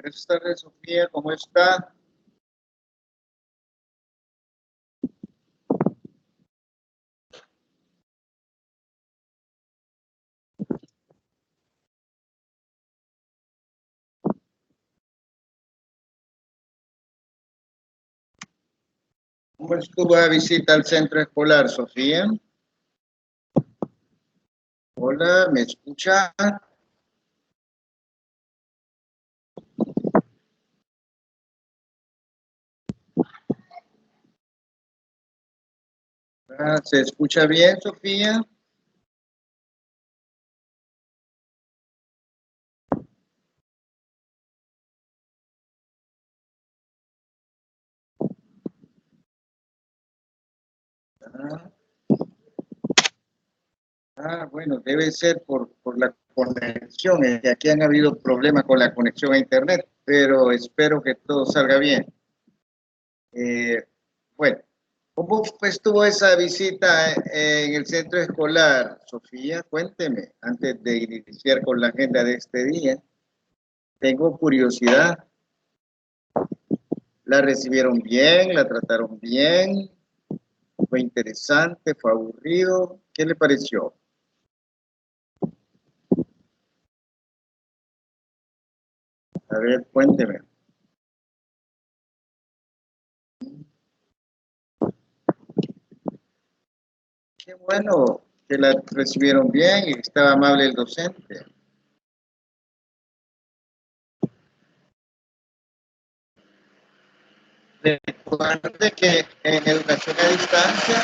Buenas tardes, Sofía, ¿cómo está? ¿Cómo estuvo la visita al centro escolar, Sofía? Hola, ¿me escucha? ¿Se escucha bien, Sofía? Ah, bueno, debe ser por la conexión. Que aquí han habido problemas con la conexión a Internet, pero espero que todo salga bien. Eh, bueno, ¿cómo estuvo esa visita en el centro escolar, Sofía? Cuénteme, antes de iniciar con la agenda de este día. Tengo curiosidad. ¿La recibieron bien? ¿La trataron bien? ¿Fue interesante? ¿Fue aburrido? ¿Qué le pareció? A ver, cuénteme. Qué bueno que la recibieron bien y que estaba amable el docente. Recuerde que en educación a distancia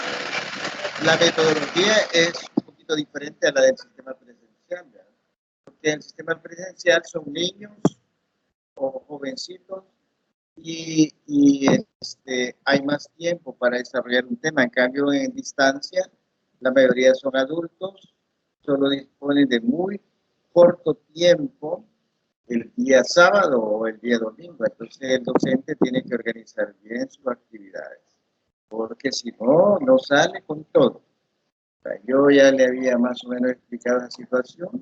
la metodología es un poquito diferente a la del sistema presencial, ¿verdad? Porque en el sistema presencial son niños o jovencitos y hay más tiempo para desarrollar un tema. En cambio, en distancia, la mayoría son adultos, solo disponen de muy corto tiempo el día sábado o el día domingo. Entonces, el docente tiene que organizar bien sus actividades, porque si no, no sale con todo. O sea, yo ya le había más o menos explicado la situación.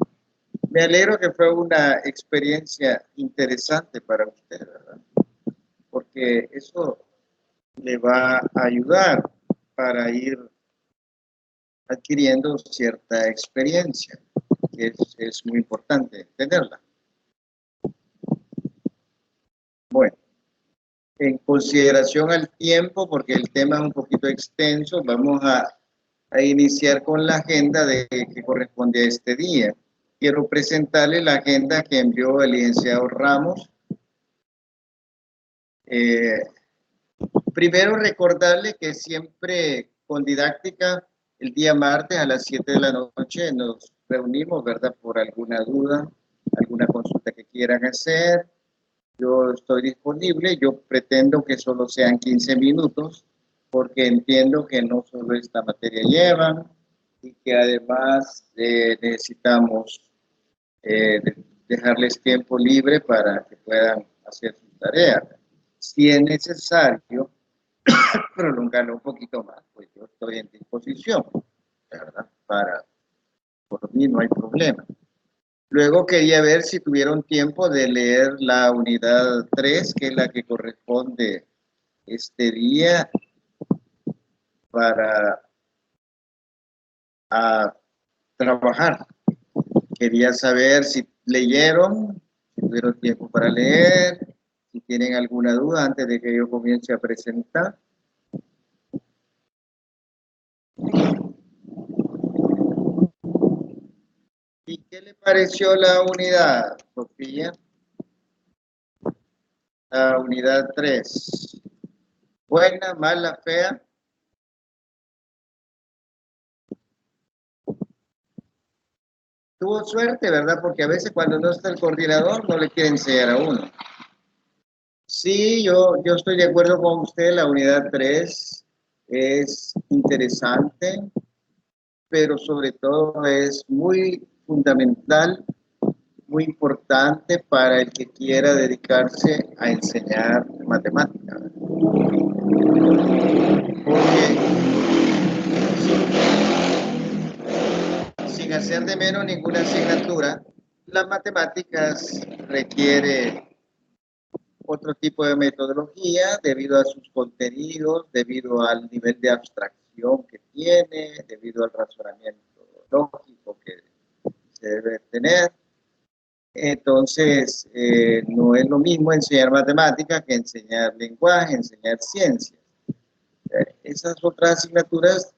Me alegro que fue una experiencia interesante para usted, ¿verdad? Porque eso le va a ayudar para ir adquiriendo cierta experiencia, que es muy importante tenerla. Bueno, en consideración al tiempo, porque el tema es un poquito extenso, vamos a iniciar con la agenda que corresponde a este día. Quiero presentarle la agenda que envió el licenciado Ramos. Eh, Primero recordarle que siempre con didáctica el día martes a las 7 de la noche nos reunimos, ¿verdad? Por alguna duda, alguna consulta que quieran hacer. Yo estoy disponible, yo pretendo que solo sean 15 minutos, porque entiendo que no solo esta materia llevan y que además necesitamos dejarles tiempo libre para que puedan hacer sus tareas. Si es necesario, prolongarlo un poquito más, pues yo estoy en disposición, ¿verdad? Por mí no hay problema. Luego quería ver si tuvieron tiempo de leer la unidad 3, que es la que corresponde este día para a trabajar. Quería saber si leyeron, si tuvieron tiempo para leer, si tienen alguna duda antes de que yo comience a presentar. ¿Y qué le pareció la unidad, Sofía? La unidad 3. Buena, mala, fea. Tuvo suerte, ¿verdad? Porque a veces cuando no está el coordinador no le quieren enseñar a uno. Sí, yo estoy de acuerdo con usted, la unidad 3 es interesante, pero sobre todo es muy fundamental, muy importante para el que quiera dedicarse a enseñar matemáticas. Porque sin hacer de menos ninguna asignatura, las matemáticas requiere otro tipo de metodología debido a sus contenidos, debido al nivel de abstracción que tiene, debido al razonamiento lógico que se debe tener. Entonces, no es lo mismo enseñar matemáticas que enseñar lenguaje, enseñar ciencias. Esas otras asignaturas,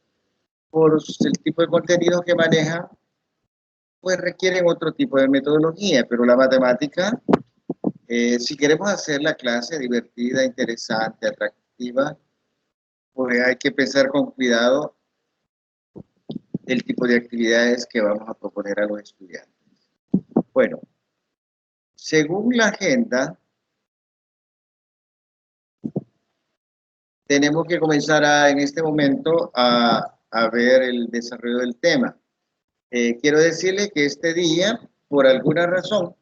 por el tipo de contenido que manejan, pues requieren otro tipo de metodología, pero la matemática, si queremos hacer la clase divertida, interesante, atractiva, pues hay que pensar con cuidado el tipo de actividades que vamos a proponer a los estudiantes. Bueno, según la agenda, tenemos que comenzar en este momento a ver el desarrollo del tema. Quiero decirle que este día, por alguna razón,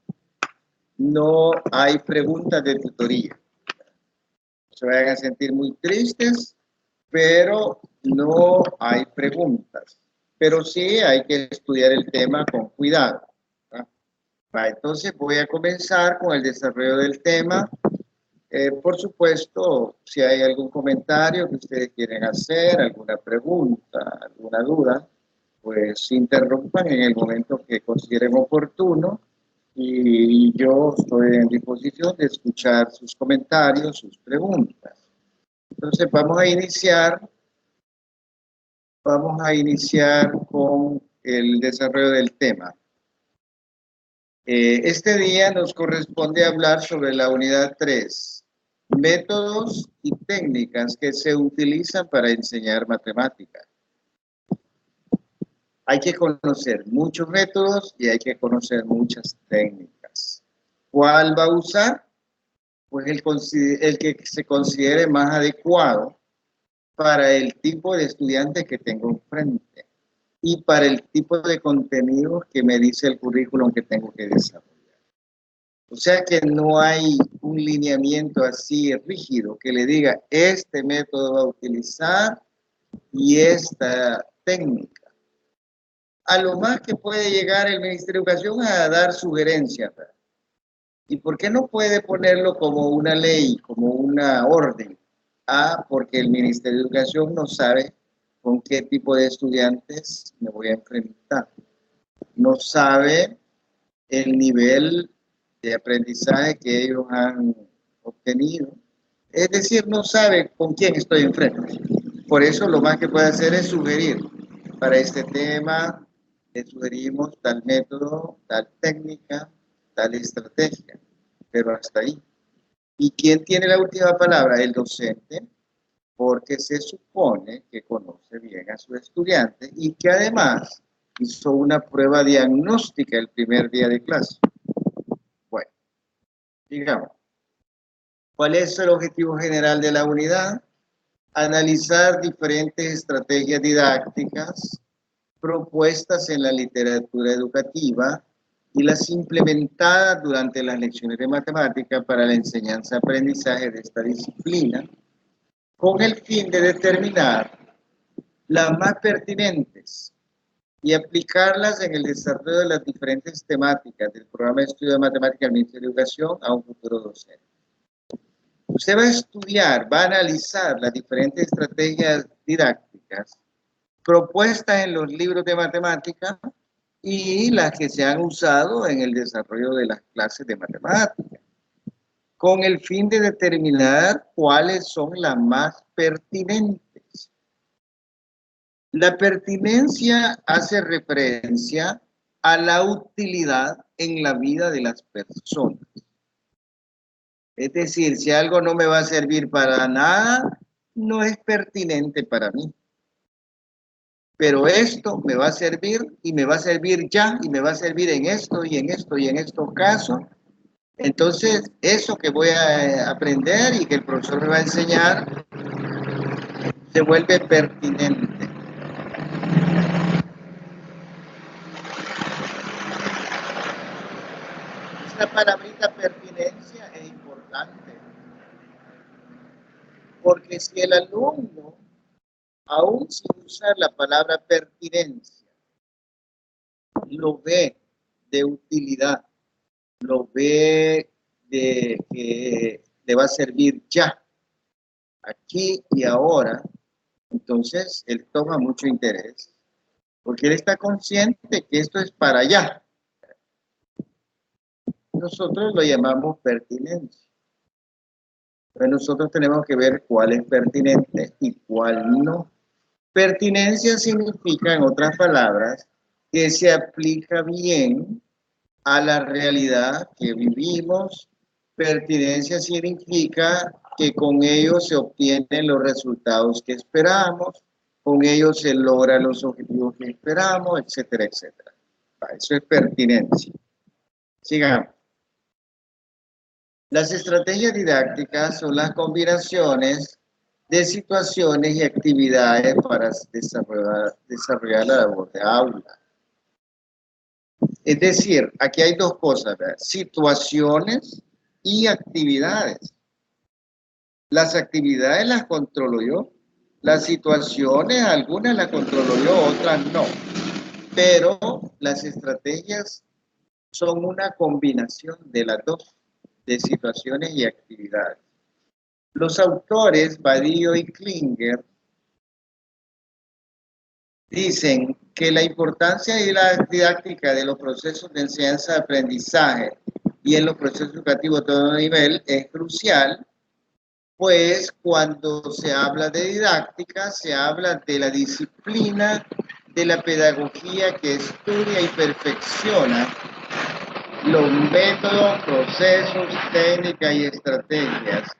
no hay preguntas de tutoría. Se vayan a sentir muy tristes, pero no hay preguntas. Pero sí hay que estudiar el tema con cuidado. Entonces voy a comenzar con el desarrollo del tema. Por supuesto, si hay algún comentario que ustedes quieren hacer, alguna pregunta, alguna duda, pues interrumpan en el momento que consideren oportuno y yo estoy en disposición de escuchar sus comentarios, sus preguntas. Entonces vamos a iniciar con el desarrollo del tema. Este día nos corresponde hablar sobre la unidad 3, métodos y técnicas que se utilizan para enseñar matemáticas. Hay que conocer muchos métodos y hay que conocer muchas técnicas. ¿Cuál va a usar? Pues el que se considere más adecuado para el tipo de estudiante que tengo enfrente y para el tipo de contenido que me dice el currículum que tengo que desarrollar. O sea que no hay un lineamiento así rígido que le diga este método va a utilizar y esta técnica. A lo más que puede llegar el Ministerio de Educación a dar sugerencias. ¿Y por qué no puede ponerlo como una ley, como una orden? Porque el Ministerio de Educación no sabe con qué tipo de estudiantes me voy a enfrentar. No sabe el nivel de aprendizaje que ellos han obtenido. Es decir, no sabe con quién estoy enfrente. Por eso lo más que puede hacer es sugerir. Para este tema, le sugerimos tal método, tal técnica, tal estrategia, pero hasta ahí. ¿Y quién tiene la última palabra? El docente, porque se supone que conoce bien a su estudiante y que además hizo una prueba diagnóstica el primer día de clase. Bueno, digamos, ¿cuál es el objetivo general de la unidad? Analizar diferentes estrategias didácticas propuestas en la literatura educativa y las implementadas durante las lecciones de matemática para la enseñanza-aprendizaje de esta disciplina, con el fin de determinar las más pertinentes y aplicarlas en el desarrollo de las diferentes temáticas del programa de estudio de matemática del Ministerio de Educación a un futuro docente. Usted va a estudiar, va a analizar las diferentes estrategias didácticas propuestas en los libros de matemática y las que se han usado en el desarrollo de las clases de matemática, con el fin de determinar cuáles son las más pertinentes. La pertinencia hace referencia a la utilidad en la vida de las personas. Es decir, si algo no me va a servir para nada, no es pertinente para mí. Pero esto me va a servir y me va a servir ya y me va a servir en esto y en esto y en estos casos. Entonces, eso que voy a aprender y que el profesor me va a enseñar se vuelve pertinente. Esta palabrita pertinencia es importante porque si el alumno, aún sin usar la palabra pertinencia, lo ve de utilidad, lo ve de que le va a servir ya, aquí y ahora, entonces él toma mucho interés, porque él está consciente que esto es para allá. Nosotros lo llamamos pertinencia. Pero nosotros tenemos que ver cuál es pertinente y cuál no. Pertinencia significa, en otras palabras, que se aplica bien a la realidad que vivimos. Pertinencia significa que con ello se obtienen los resultados que esperamos, con ello se logran los objetivos que esperamos, etcétera, etcétera. Eso es pertinencia. Sigamos. Las estrategias didácticas son las combinaciones de situaciones y actividades para desarrollar la labor de aula. Es decir, aquí hay dos cosas, ¿verdad? Situaciones y actividades. Las actividades las controlo yo, las situaciones algunas las controlo yo, otras no. Pero las estrategias son una combinación de las dos, de situaciones y actividades. Los autores Badillo y Klinger dicen que la importancia y la didáctica de los procesos de enseñanza-aprendizaje y en los procesos educativos de todo nivel es crucial, pues cuando se habla de didáctica, se habla de la disciplina de la pedagogía que estudia y perfecciona los métodos, procesos, técnicas y estrategias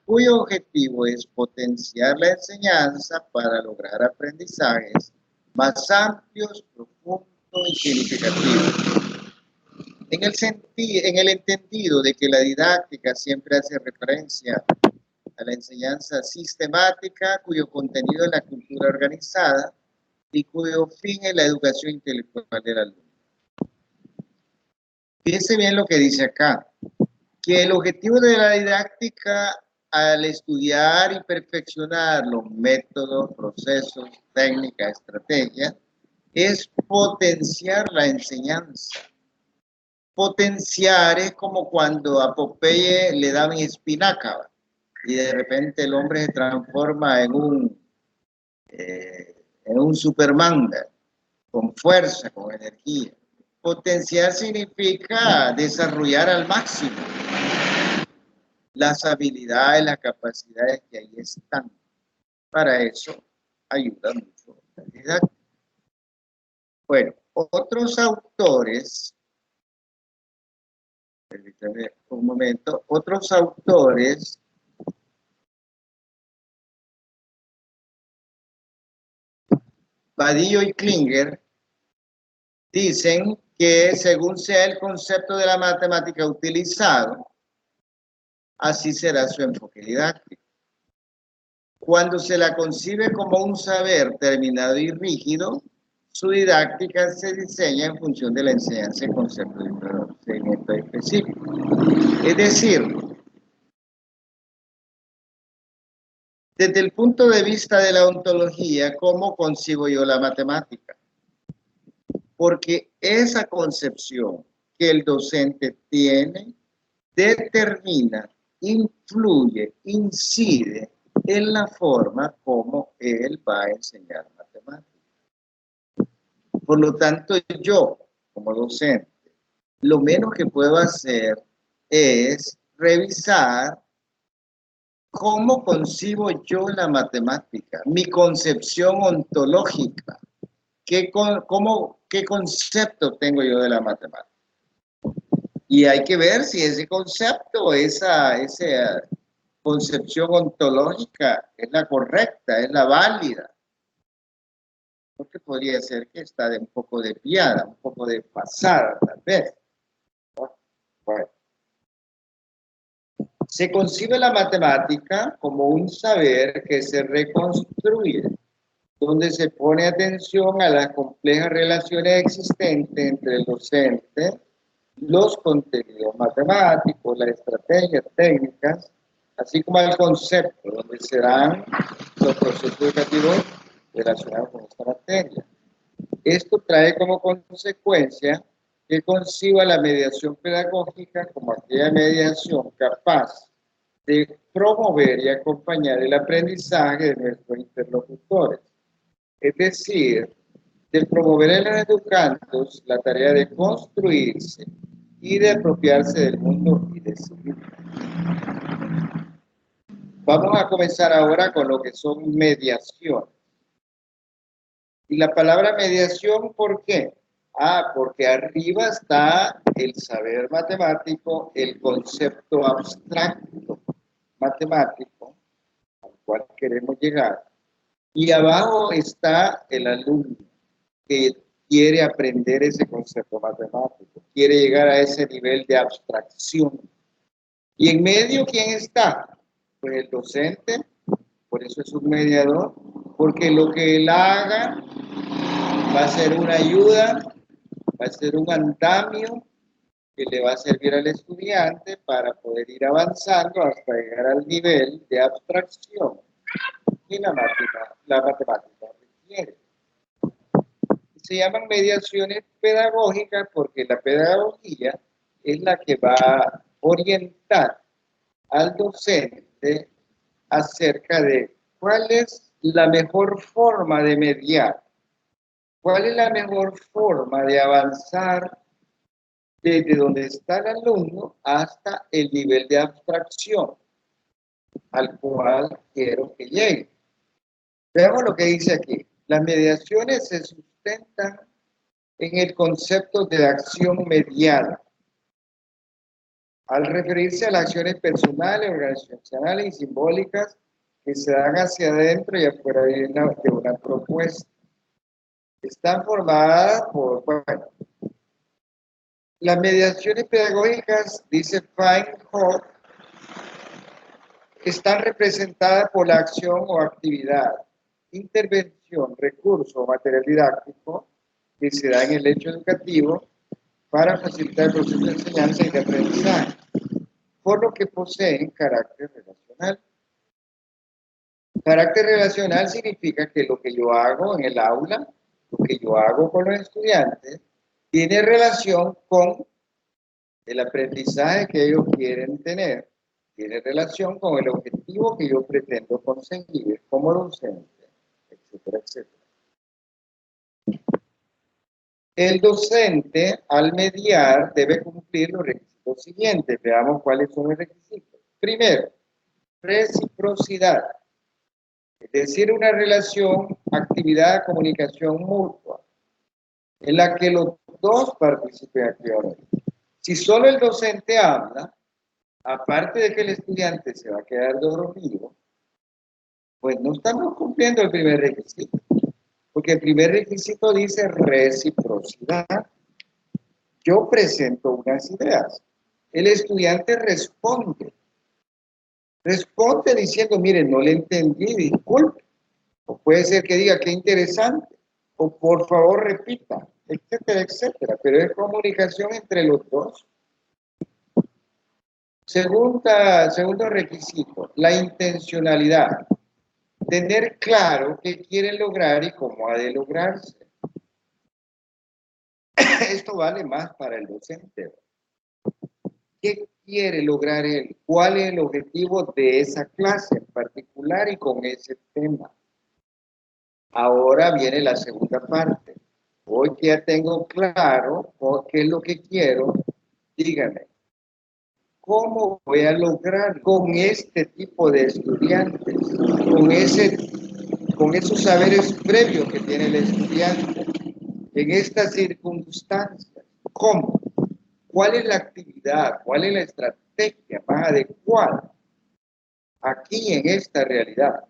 cuyo objetivo es potenciar la enseñanza para lograr aprendizajes más amplios, profundos y significativos. En el entendido de que la didáctica siempre hace referencia a la enseñanza sistemática, cuyo contenido es la cultura organizada y cuyo fin es la educación intelectual del alumno. Fíjense bien lo que dice acá, que el objetivo de la didáctica al estudiar y perfeccionar los métodos, procesos, técnicas, estrategias, es potenciar la enseñanza. Potenciar es como cuando a Popeye le daban espinaca y de repente el hombre se transforma en un Superman con fuerza, con energía. Potenciar significa desarrollar al máximo las habilidades, las capacidades que ahí están. Para eso ayuda mucho la didáctica. Bueno, otros autores, permítame un momento, otros autores Badillo y Klinger dicen que según sea el concepto de la matemática utilizado, así será su enfoque didáctico. Cuando se la concibe como un saber terminado y rígido, su didáctica se diseña en función de la enseñanza de conceptos y procedimientos específicos. Es decir, desde el punto de vista de la ontología, ¿cómo concibo yo la matemática? Porque esa concepción que el docente tiene determina, influye, incide en la forma como él va a enseñar matemáticas. Por lo tanto, yo, como docente, lo menos que puedo hacer es revisar cómo concibo yo la matemática, mi concepción ontológica, qué concepto tengo yo de la matemática. Y hay que ver si ese concepto, esa concepción ontológica es la correcta, es la válida. Porque podría ser que está un poco desviada, un poco desfasada, tal vez. Bueno. Se concibe la matemática como un saber que se reconstruye, donde se pone atención a las complejas relaciones existentes entre el docente, los contenidos matemáticos, las estrategias técnicas, así como al concepto, donde serán los procesos educativos relacionados con esta materia. Esto trae como consecuencia que conciba la mediación pedagógica como aquella mediación capaz de promover y acompañar el aprendizaje de nuestros interlocutores. Es decir, de promover en los educandos la tarea de construirse y de apropiarse del mundo y decidir. Vamos a comenzar ahora con lo que son mediaciones. Y la palabra mediación, ¿por qué? Porque arriba está el saber matemático, el concepto abstracto matemático al cual queremos llegar. Y abajo está el alumno que quiere aprender ese concepto matemático, quiere llegar a ese nivel de abstracción. Y en medio, ¿quién está? Pues el docente, por eso es un mediador, porque lo que él haga va a ser una ayuda, va a ser un andamio que le va a servir al estudiante para poder ir avanzando hasta llegar al nivel de abstracción que la matemática requiere. Se llaman mediaciones pedagógicas porque la pedagogía es la que va a orientar al docente acerca de cuál es la mejor forma de mediar, cuál es la mejor forma de avanzar desde donde está el alumno hasta el nivel de abstracción al cual quiero que llegue. Veamos lo que dice aquí. Las mediaciones se sustentan en el concepto de acción mediada. Al referirse a las acciones personales, organizacionales y simbólicas que se dan hacia adentro y afuera de una propuesta. Están formadas por, bueno, las mediaciones pedagógicas, dice Feinhoff, están representadas por la acción o actividad, intervención, recurso o material didáctico que se da en el hecho educativo para facilitar el proceso de enseñanza y de aprendizaje, por lo que poseen carácter relacional. Carácter relacional significa que lo que yo hago en el aula, lo que yo hago con los estudiantes, tiene relación con el aprendizaje que ellos quieren tener, tiene relación con el objetivo que yo pretendo conseguir como docente, etcétera, etcétera. El docente, al mediar, debe cumplir los requisitos siguientes. Veamos cuáles son los requisitos. Primero, reciprocidad. Es decir, una relación, actividad, comunicación mutua, en la que los dos participen activamente. Si solo el docente habla, aparte de que el estudiante se va a quedar dormido, pues no estamos cumpliendo el primer requisito. Porque el primer requisito dice reciprocidad. Yo presento unas ideas. El estudiante responde. Responde diciendo, mire, no le entendí, disculpe. O puede ser que diga, qué interesante. O por favor repita, etcétera, etcétera. Pero es comunicación entre los dos. Segundo requisito, la intencionalidad. Tener claro qué quieren lograr y cómo ha de lograrse. Esto vale más para el docente. ¿Qué quiere lograr él? ¿Cuál es el objetivo de esa clase en particular y con ese tema? Ahora viene la segunda parte. Hoy que ya tengo claro qué es lo que quiero, dígame, ¿cómo voy a lograr con este tipo de estudiantes, con esos saberes previos que tiene el estudiante, en estas circunstancias? ¿Cómo? ¿Cuál es la actividad? ¿Cuál es la estrategia más adecuada aquí en esta realidad?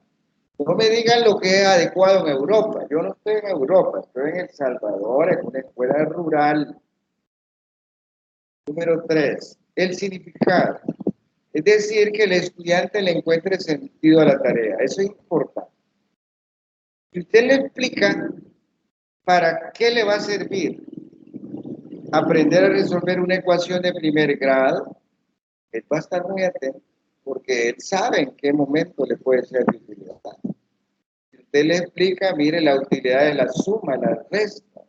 No me digan lo que es adecuado en Europa. Yo no estoy en Europa, estoy en El Salvador, en una escuela rural. Número 3, el significado. Es decir, que el estudiante le encuentre sentido a la tarea. Eso es importante. Si usted le explica para qué le va a servir aprender a resolver una ecuación de primer grado, él va a estar muy atento, porque él sabe en qué momento le puede ser de utilidad. Si usted le explica, mire la utilidad de la suma, la resta,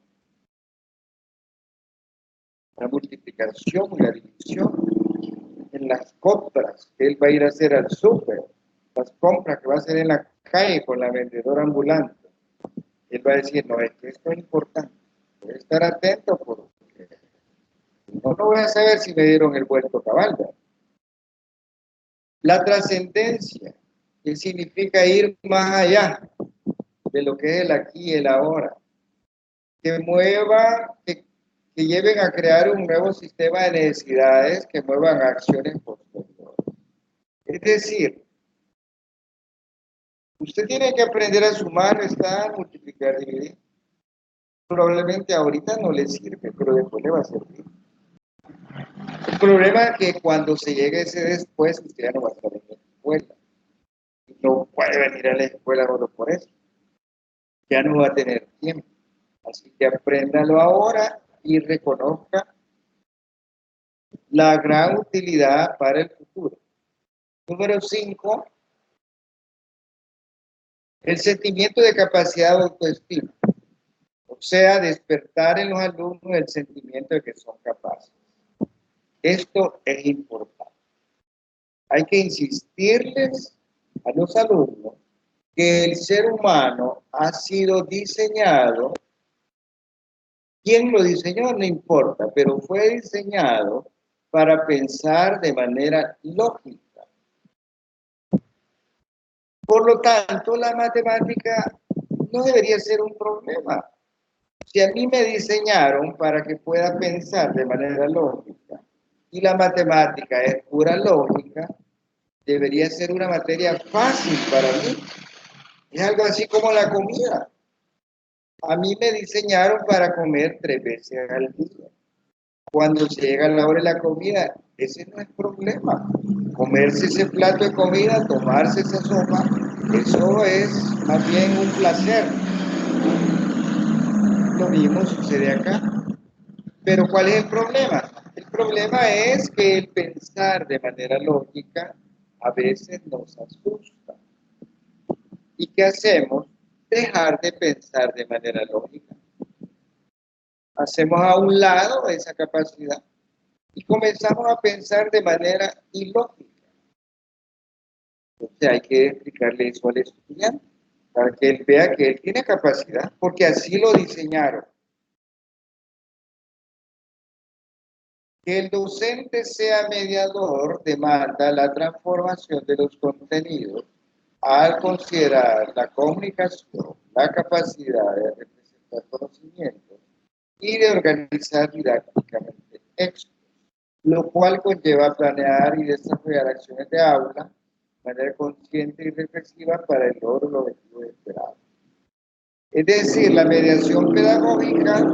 la multiplicación y la división, en las compras que él va a ir a hacer al súper, las compras que va a hacer en la calle con la vendedora ambulante. Él va a decir, no, es que esto es importante, voy a estar atento porque no voy a saber si me dieron el vuelto cabal. La trascendencia, que significa ir más allá de lo que es el aquí y el ahora, que mueva, que lleven a crear un nuevo sistema de necesidades que muevan acciones posteriores. Es decir, usted tiene que aprender a sumar, restar, multiplicar, dividir. Probablemente ahorita no le sirve, pero después le va a servir. El problema es que cuando se llegue ese después, usted ya no va a estar en la escuela. No puede venir a la escuela solo por eso. Ya no va a tener tiempo. Así que apréndalo ahora y reconozca la gran utilidad para el futuro. Número 5, el sentimiento de capacidad de autoestima. O sea, despertar en los alumnos el sentimiento de que son capaces. Esto es importante. Hay que insistirles a los alumnos que el ser humano ha sido diseñado. ¿Quién lo diseñó? No importa, pero fue diseñado para pensar de manera lógica. Por lo tanto, la matemática no debería ser un problema. Si a mí me diseñaron para que pueda pensar de manera lógica y la matemática es pura lógica, debería ser una materia fácil para mí. Es algo así como la comida. A mí me diseñaron para comer 3 veces al día. Cuando llega la hora de la comida, ese no es problema. Comerse ese plato de comida, tomarse esa sopa, eso es más bien un placer. Lo mismo sucede acá. Pero ¿cuál es el problema? El problema es que el pensar de manera lógica a veces nos asusta. ¿Y qué hacemos? Dejar de pensar de manera lógica. Hacemos a un lado esa capacidad y comenzamos a pensar de manera ilógica. Entonces hay que explicarle eso al estudiante para que él vea que él tiene capacidad, porque así lo diseñaron. Que el docente sea mediador demanda la transformación de los contenidos al considerar la comunicación, la capacidad de representar conocimientos y de organizar didácticamente textos, lo cual conlleva planear y desarrollar acciones de aula de manera consciente y reflexiva para el logro de los objetivos esperados. Es decir, la mediación pedagógica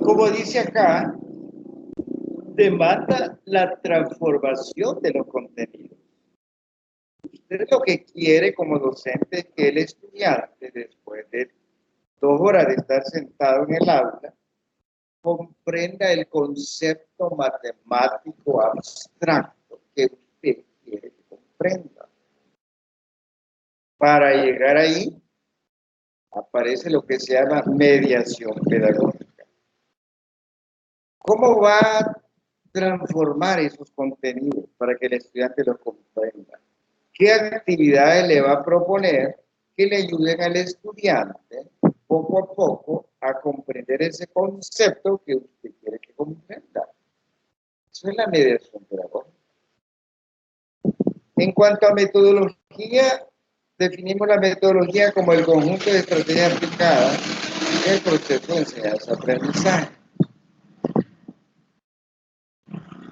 como dice acá, demanda la transformación de los contenidos. Usted lo que quiere como docente es que el estudiante, después de 2 horas de estar sentado en el aula, comprenda el concepto matemático abstracto que usted quiere que comprenda. Para llegar ahí, aparece lo que se llama mediación pedagógica. ¿Cómo va a transformar esos contenidos para que el estudiante los comprenda? ¿Qué actividades le va a proponer que le ayuden al estudiante poco a poco a comprender ese concepto que usted quiere que comprenda? Eso es la mediación pedagógica. En cuanto a metodología, definimos la metodología como el conjunto de estrategias aplicadas en el proceso de enseñanza-aprendizaje.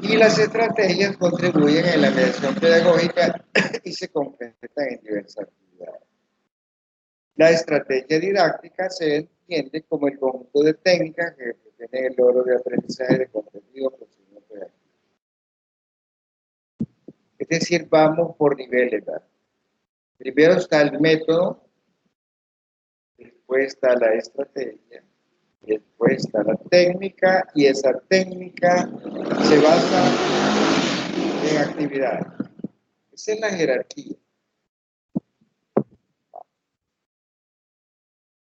Y las estrategias contribuyen en la mediación pedagógica y se complementan en diversas actividades. La estrategia didáctica se entiende como el conjunto de técnicas que tienen el logro de aprendizaje de contenido, procedimiento y actividad. Es decir, vamos por niveles, ¿verdad? Primero está el método, después está la estrategia, después está la técnica y esa técnica se basa en actividades. Esa es la jerarquía.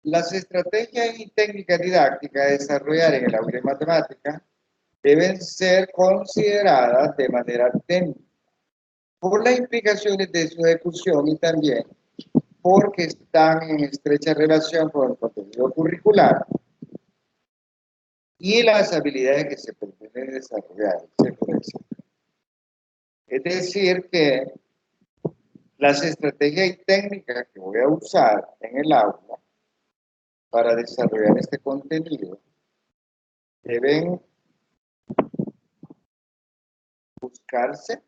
Las estrategias y técnicas didácticas a desarrollar en el aula de matemática deben ser consideradas de manera técnica por las implicaciones de su ejecución y también porque están en estrecha relación con el contenido curricular y las habilidades que se pretenden desarrollar, etcétera, etcétera. Es decir, que las estrategias y técnicas que voy a usar en el aula para desarrollar este contenido deben buscarse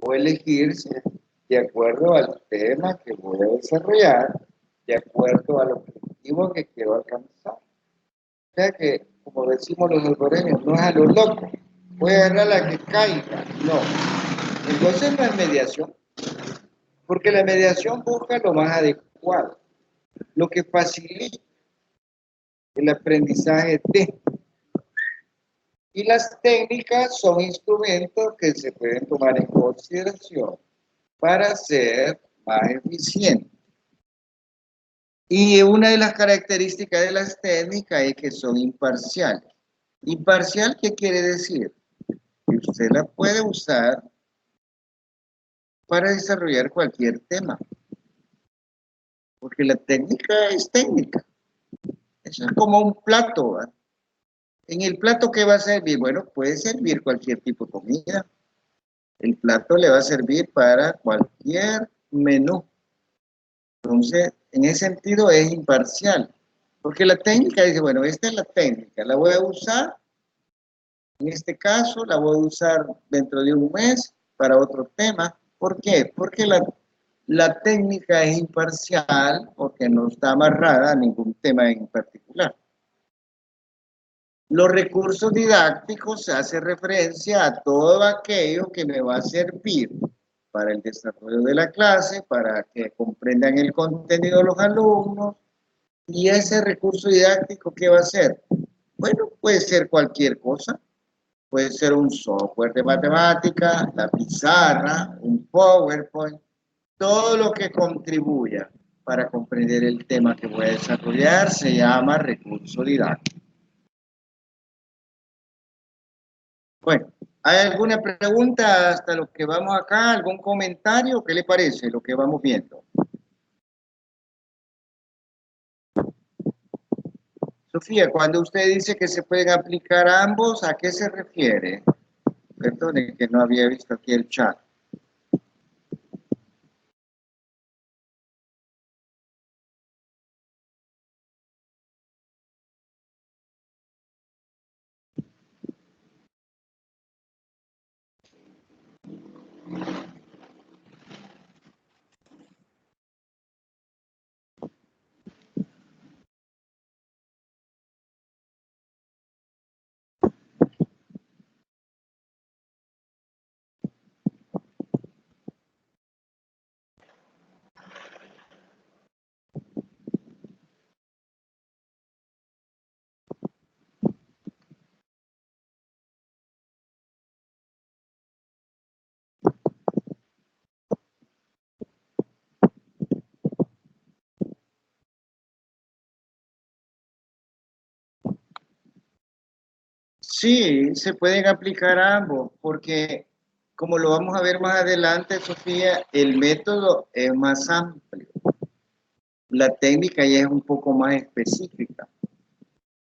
o elegirse de acuerdo al tema que voy a desarrollar, de acuerdo al objetivo que quiero alcanzar. O sea que, como decimos los salvadoreños, no es a lo loco, voy a agarrar la que caiga, no. Entonces no es mediación, porque la mediación busca lo más adecuado, lo que facilita el aprendizaje de. Y las técnicas son instrumentos que se pueden tomar en consideración para ser más eficientes. Y una de las características de las técnicas es que son imparciales. ¿Imparcial qué quiere decir? Que usted la puede usar para desarrollar cualquier tema. Porque la técnica es técnica. Eso es como un plato, ¿verdad? En el plato, ¿qué va a servir? Bueno, puede servir cualquier tipo de comida. El plato le va a servir para cualquier menú. Entonces, en ese sentido es imparcial. Porque la técnica dice, bueno, esta es la técnica, la voy a usar, en este caso la voy a usar dentro de un mes para otro tema. ¿Por qué? Porque la técnica es imparcial, porque no está amarrada a ningún tema en particular. Los recursos didácticos se hace referencia a todo aquello que me va a servir para el desarrollo de la clase, para que comprendan el contenido de los alumnos. Y ese recurso didáctico, ¿qué va a ser? Bueno, puede ser cualquier cosa. Puede ser un software de matemática, la pizarra, un PowerPoint, todo lo que contribuya para comprender el tema que voy a desarrollar se llama recurso didáctico. Bueno, ¿hay alguna pregunta hasta lo que vamos acá? ¿Algún comentario? ¿Qué le parece lo que vamos viendo? Sofía, cuando usted dice que se pueden aplicar ambos, ¿a qué se refiere? Perdone que no había visto aquí el chat. Sí, se pueden aplicar ambos, porque como lo vamos a ver más adelante, Sofía, el método es más amplio. La técnica ya es un poco más específica.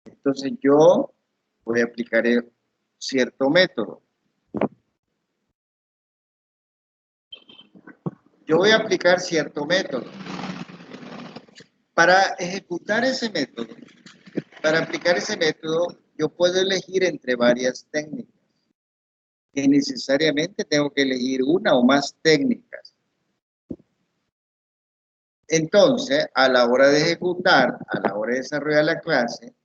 Entonces yo voy a aplicar cierto método. Yo voy a aplicar cierto método. Para ejecutar ese método, para aplicar ese método, yo puedo elegir entre varias técnicas. Y necesariamente tengo que elegir una o más técnicas. Entonces, a la hora de ejecutar, a la hora de desarrollar la clase,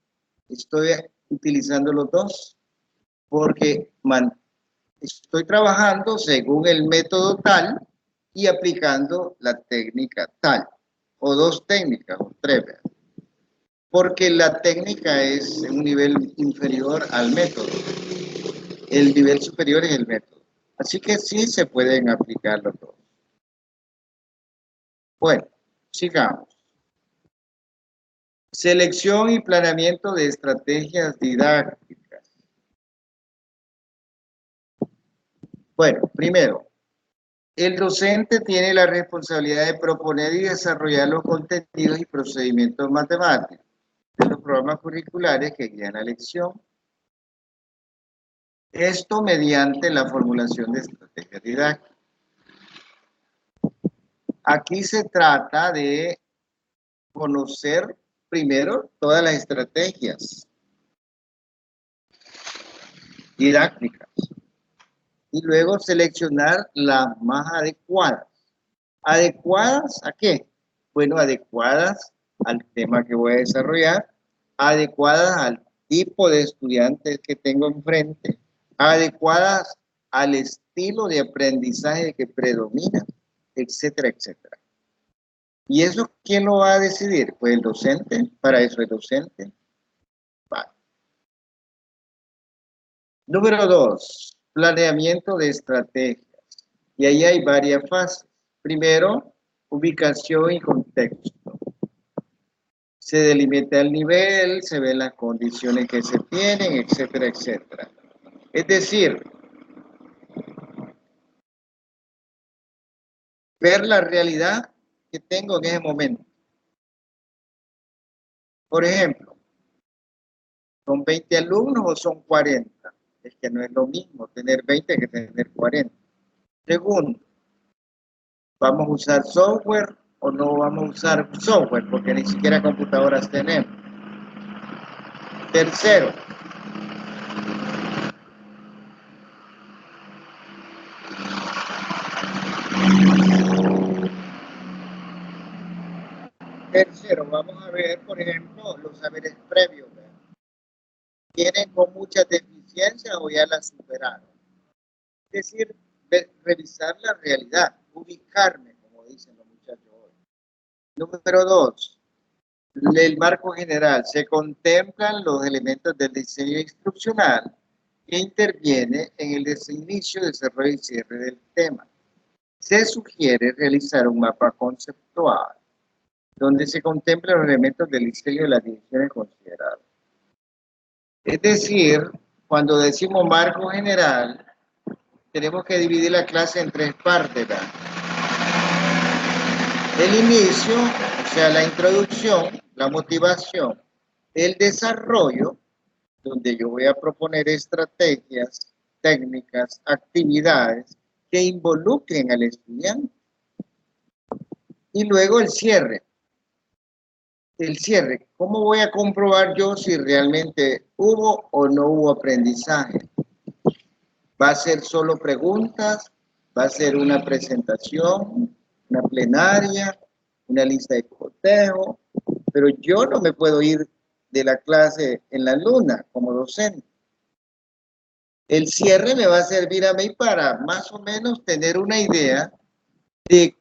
estoy utilizando los dos, porque estoy trabajando según el método tal y aplicando la técnica tal, o dos técnicas, o tres, porque la técnica es un nivel inferior al método, el nivel superior es el método. Así que sí se pueden aplicar los dos. Bueno, sigamos. Selección y planeamiento de estrategias didácticas. Bueno, primero, el docente tiene la responsabilidad de proponer y desarrollar los contenidos y procedimientos matemáticos de los programas curriculares que guían la lección. Esto mediante la formulación de estrategias didácticas. Aquí se trata de conocer primero todas las estrategias didácticas y luego seleccionar las más adecuadas. ¿Adecuadas a qué? Bueno, adecuadas al tema que voy a desarrollar, adecuadas al tipo de estudiantes que tengo enfrente, adecuadas al estilo de aprendizaje que predomina, etcétera, etcétera. ¿Y eso quién lo va a decidir? Pues el docente, para eso el docente. Vale. Número 2, planeamiento de estrategias. Y ahí hay varias fases. Primero, ubicación y contexto. Se delimita el nivel, se ven las condiciones que se tienen, etcétera, etcétera. Es decir, ver la realidad que tengo en ese momento. Por ejemplo, ¿son 20 alumnos o son 40? Es que no es lo mismo tener 20 que tener 40. Segundo, ¿vamos a usar software o no vamos a usar software? Porque ni siquiera computadoras tenemos. Tercero, vamos a ver, por ejemplo, los saberes previos. ¿Verdad? ¿Tienen con muchas deficiencias o ya las superaron? Es decir, revisar la realidad, ubicarme, como dicen los muchachos hoy. Número 2, el marco general. Se contemplan los elementos del diseño instruccional que interviene en el inicio, desarrollo y cierre del tema. Se sugiere realizar un mapa conceptual donde se contemplan los elementos del diseño de las divisiones consideradas. Es decir, cuando decimos marco general, tenemos que dividir la clase en tres partes. ¿Verdad? El inicio, o sea, la introducción, la motivación, el desarrollo, donde yo voy a proponer estrategias, técnicas, actividades que involucren al estudiante. Y luego el cierre. El cierre, ¿cómo voy a comprobar yo si realmente hubo o no hubo aprendizaje? ¿Va a ser solo preguntas? ¿Va a ser una presentación? ¿Una plenaria? ¿Una lista de cotejo? Pero yo no me puedo ir de la clase en la luna como docente. El cierre me va a servir a mí para más o menos tener una idea de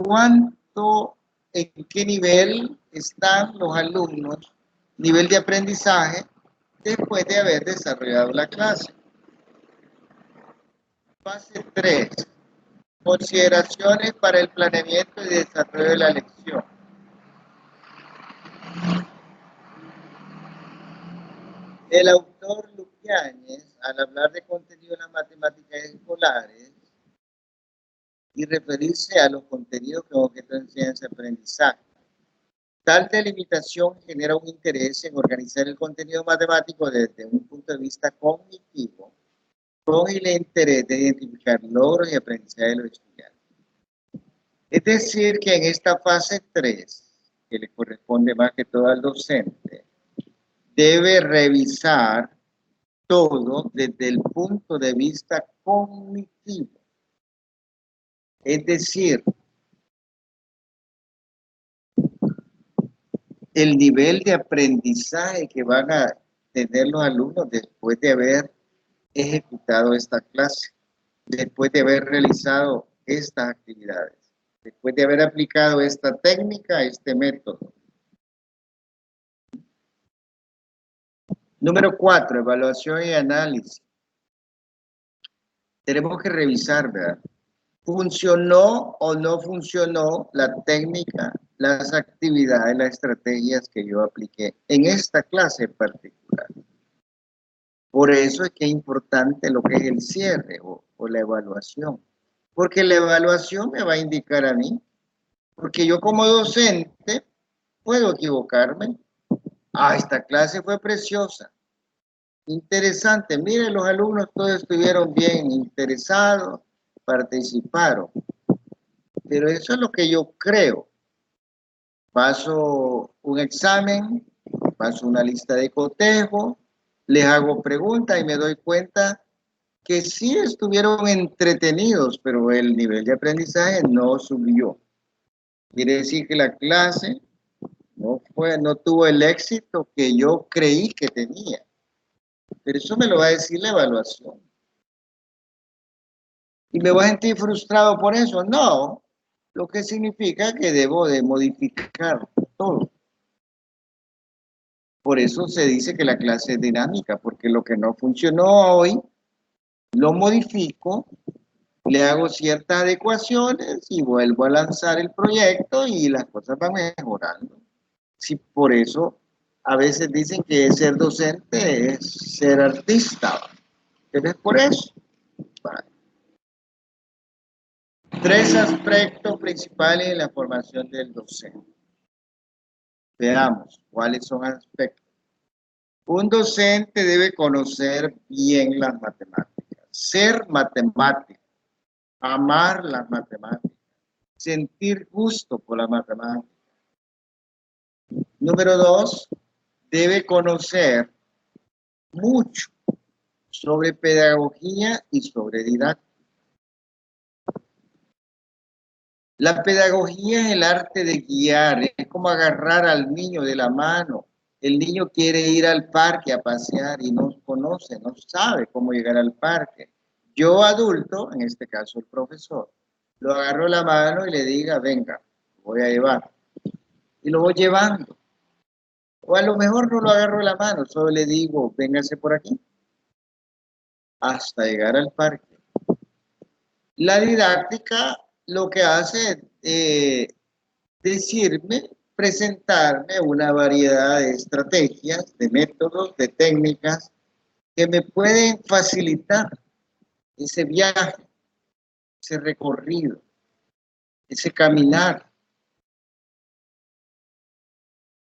cuánto, en qué nivel están los alumnos, nivel de aprendizaje, después de haber desarrollado la clase. Fase 3. Consideraciones para el planeamiento y desarrollo de la lección. El autor Luquiáñez, al hablar de contenido en las matemáticas escolares y referirse a los contenidos que objeto de enseñanza-aprendizaje, tal delimitación genera un interés en organizar el contenido matemático desde un punto de vista cognitivo, con el interés de identificar logros y aprendizaje de los estudiantes. Es decir, que en esta fase 3, que le corresponde más que todo al docente, debe revisar todo desde el punto de vista cognitivo. Es decir, el nivel de aprendizaje que van a tener los alumnos después de haber ejecutado esta clase, después de haber realizado estas actividades, después de haber aplicado esta técnica, este método. Número 4, evaluación y análisis. Tenemos que revisar, ¿verdad? ¿Funcionó o no funcionó la técnica las actividades, las estrategias que yo apliqué en esta clase en particular. Por eso es que es importante lo que es el cierre o la evaluación, porque la evaluación me va a indicar a mí, porque yo como docente puedo equivocarme. Ah, esta clase fue preciosa, interesante, miren, los alumnos todos estuvieron bien interesados, participaron, pero eso es lo que yo creo. Paso un examen, paso una lista de cotejo, les hago preguntas y me doy cuenta que sí estuvieron entretenidos, pero el nivel de aprendizaje no subió. Quiere decir que la clase no tuvo el éxito que yo creí que tenía. Pero eso me lo va a decir la evaluación. ¿Y me voy a sentir frustrado por eso? No, lo que significa que debo de modificar todo. Por eso se dice que la clase es dinámica, porque lo que no funcionó hoy, lo modifico, le hago ciertas adecuaciones y vuelvo a lanzar el proyecto y las cosas van mejorando. Sí, por eso a veces dicen que ser docente es ser artista. Pero es por eso. Vale. 3 aspectos principales en la formación del docente. Veamos cuáles son aspectos. Un docente debe conocer bien las matemáticas, ser matemático, amar las matemáticas, sentir gusto por las matemáticas. Número 2, debe conocer mucho sobre pedagogía y sobre didáctica. La pedagogía es el arte de guiar, es como agarrar al niño de la mano. El niño quiere ir al parque a pasear y no conoce, no sabe cómo llegar al parque. Yo adulto, en este caso el profesor, lo agarro la mano y le diga, venga, voy a llevar. Y lo voy llevando. O a lo mejor no lo agarro la mano, solo le digo, véngase por aquí, hasta llegar al parque. La didáctica lo que hace es decirme, presentarme una variedad de estrategias, de métodos, de técnicas que me pueden facilitar ese viaje, ese recorrido, ese caminar.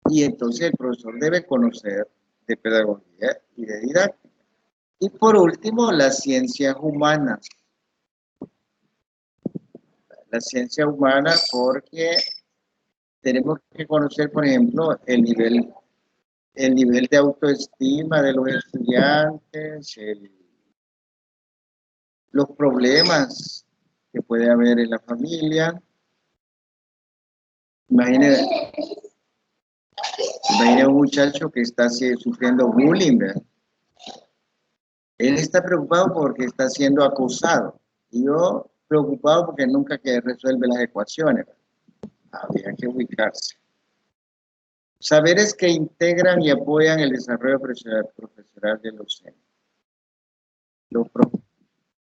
Y entonces el profesor debe conocer de pedagogía y de didáctica. Y por último, las ciencias humanas. Las ciencias humanas porque tenemos que conocer, por ejemplo, el nivel de autoestima de los estudiantes, los problemas que puede haber en la familia. Imagine un muchacho que está sufriendo bullying, ¿verdad? Él está preocupado porque está siendo acusado. Y yo preocupado porque nunca que resuelve las ecuaciones, ¿verdad? Había que ubicarse. Saberes que integran y apoyan el desarrollo profesional de los docentes. Los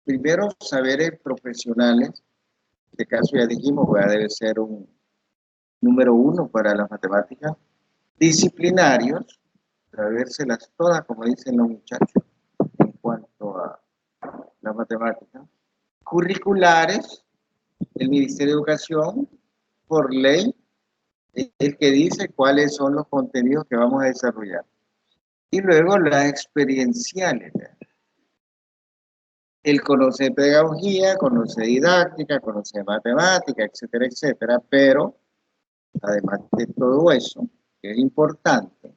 primeros saberes profesionales, en este caso ya dijimos, debe ser un número 1 para las matemáticas, disciplinarios, sabérselas todas, como dicen los muchachos, en cuanto a la matemática, curriculares, el Ministerio de Educación, por ley, es el que dice cuáles son los contenidos que vamos a desarrollar. Y luego las experienciales, él conoce pedagogía, conoce didáctica, conoce matemática, etcétera, etcétera, pero además de todo eso, que es importante,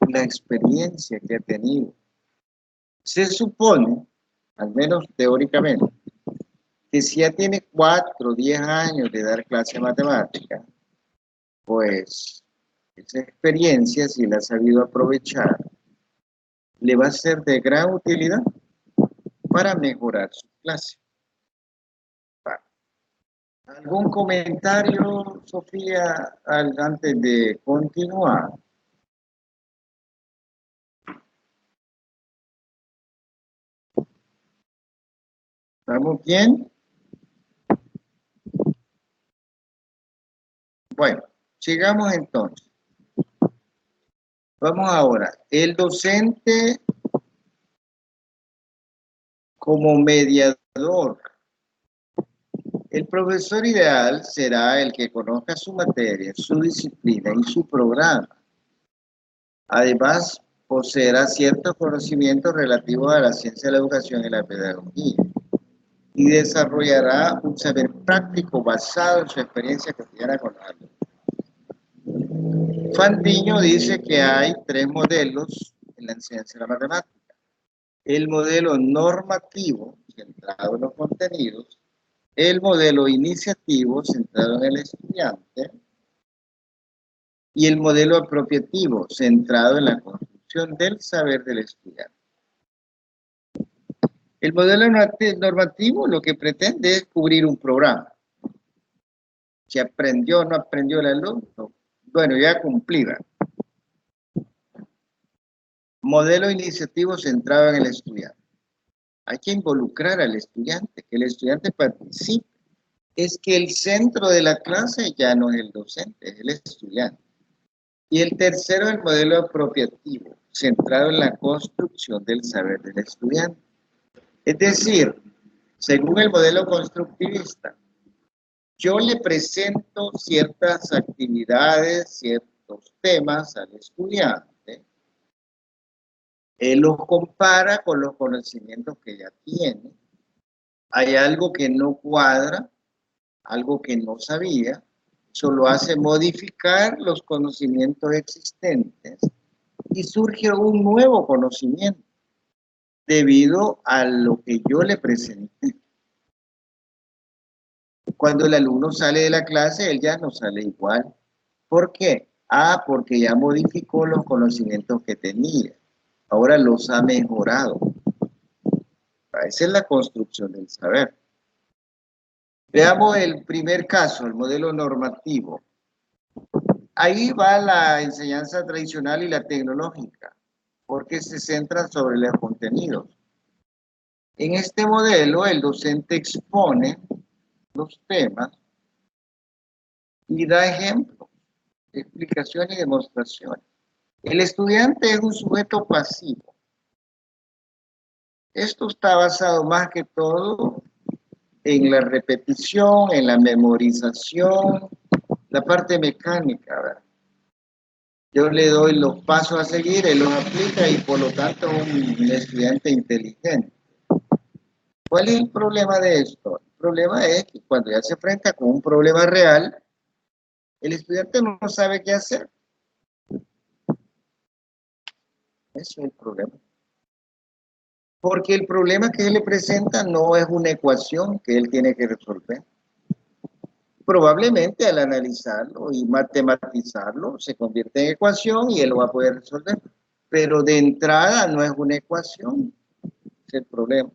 la experiencia que ha tenido. Se supone, al menos teóricamente, que si ya tiene 4 o 10 años de dar clase de matemática, pues esa experiencia, si la ha sabido aprovechar, le va a ser de gran utilidad para mejorar su clase. ¿Algún comentario, Sofía, antes de continuar? ¿Estamos bien? Bueno, sigamos entonces. Vamos ahora. El docente como mediador. El profesor ideal será el que conozca su materia, su disciplina y su programa. Además, poseerá ciertos conocimientos relativos a la ciencia de la educación y la pedagogía y desarrollará un saber práctico basado en su experiencia cotidiana con los alumnos. Fandiño dice que hay tres modelos en la enseñanza de la matemática. El modelo normativo, centrado en los contenidos, el modelo iniciativo, centrado en el estudiante, y el modelo apropiativo, centrado en la construcción del saber del estudiante. El modelo normativo lo que pretende es cubrir un programa. Si aprendió o no aprendió el alumno, bueno, ya cumplirá. Modelo iniciativo centrado en el estudiante. Hay que involucrar al estudiante, que el estudiante participe. Es que el centro de la clase ya no es el docente, es el estudiante. Y el tercero, el modelo apropiativo, centrado en la construcción del saber del estudiante. Es decir, según el modelo constructivista, yo le presento ciertas actividades, ciertos temas al estudiante, él los compara con los conocimientos que ya tiene, hay algo que no cuadra, algo que no sabía, eso lo hace modificar los conocimientos existentes y surge un nuevo conocimiento debido a lo que yo le presenté. Cuando el alumno sale de la clase, él ya no sale igual. ¿Por qué? Ah, porque ya modificó los conocimientos que tenía. Ahora los ha mejorado. Esa es la construcción del saber. Veamos el primer caso, el modelo normativo. Ahí va la enseñanza tradicional y la tecnológica, porque se centra sobre los contenidos. En este modelo, el docente expone los temas y da ejemplos, explicaciones y demostraciones. El estudiante es un sujeto pasivo. Esto está basado más que todo en la repetición, en la memorización, la parte mecánica, ¿verdad? Yo le doy los pasos a seguir, él los aplica y por lo tanto es un estudiante inteligente. ¿Cuál es el problema de esto? El problema es que cuando ya se enfrenta con un problema real, el estudiante no sabe qué hacer. Ese es el problema. Porque el problema que él le presenta no es una ecuación que él tiene que resolver. Probablemente al analizarlo y matematizarlo se convierte en ecuación y él lo va a poder resolver. Pero de entrada no es una ecuación, es el problema.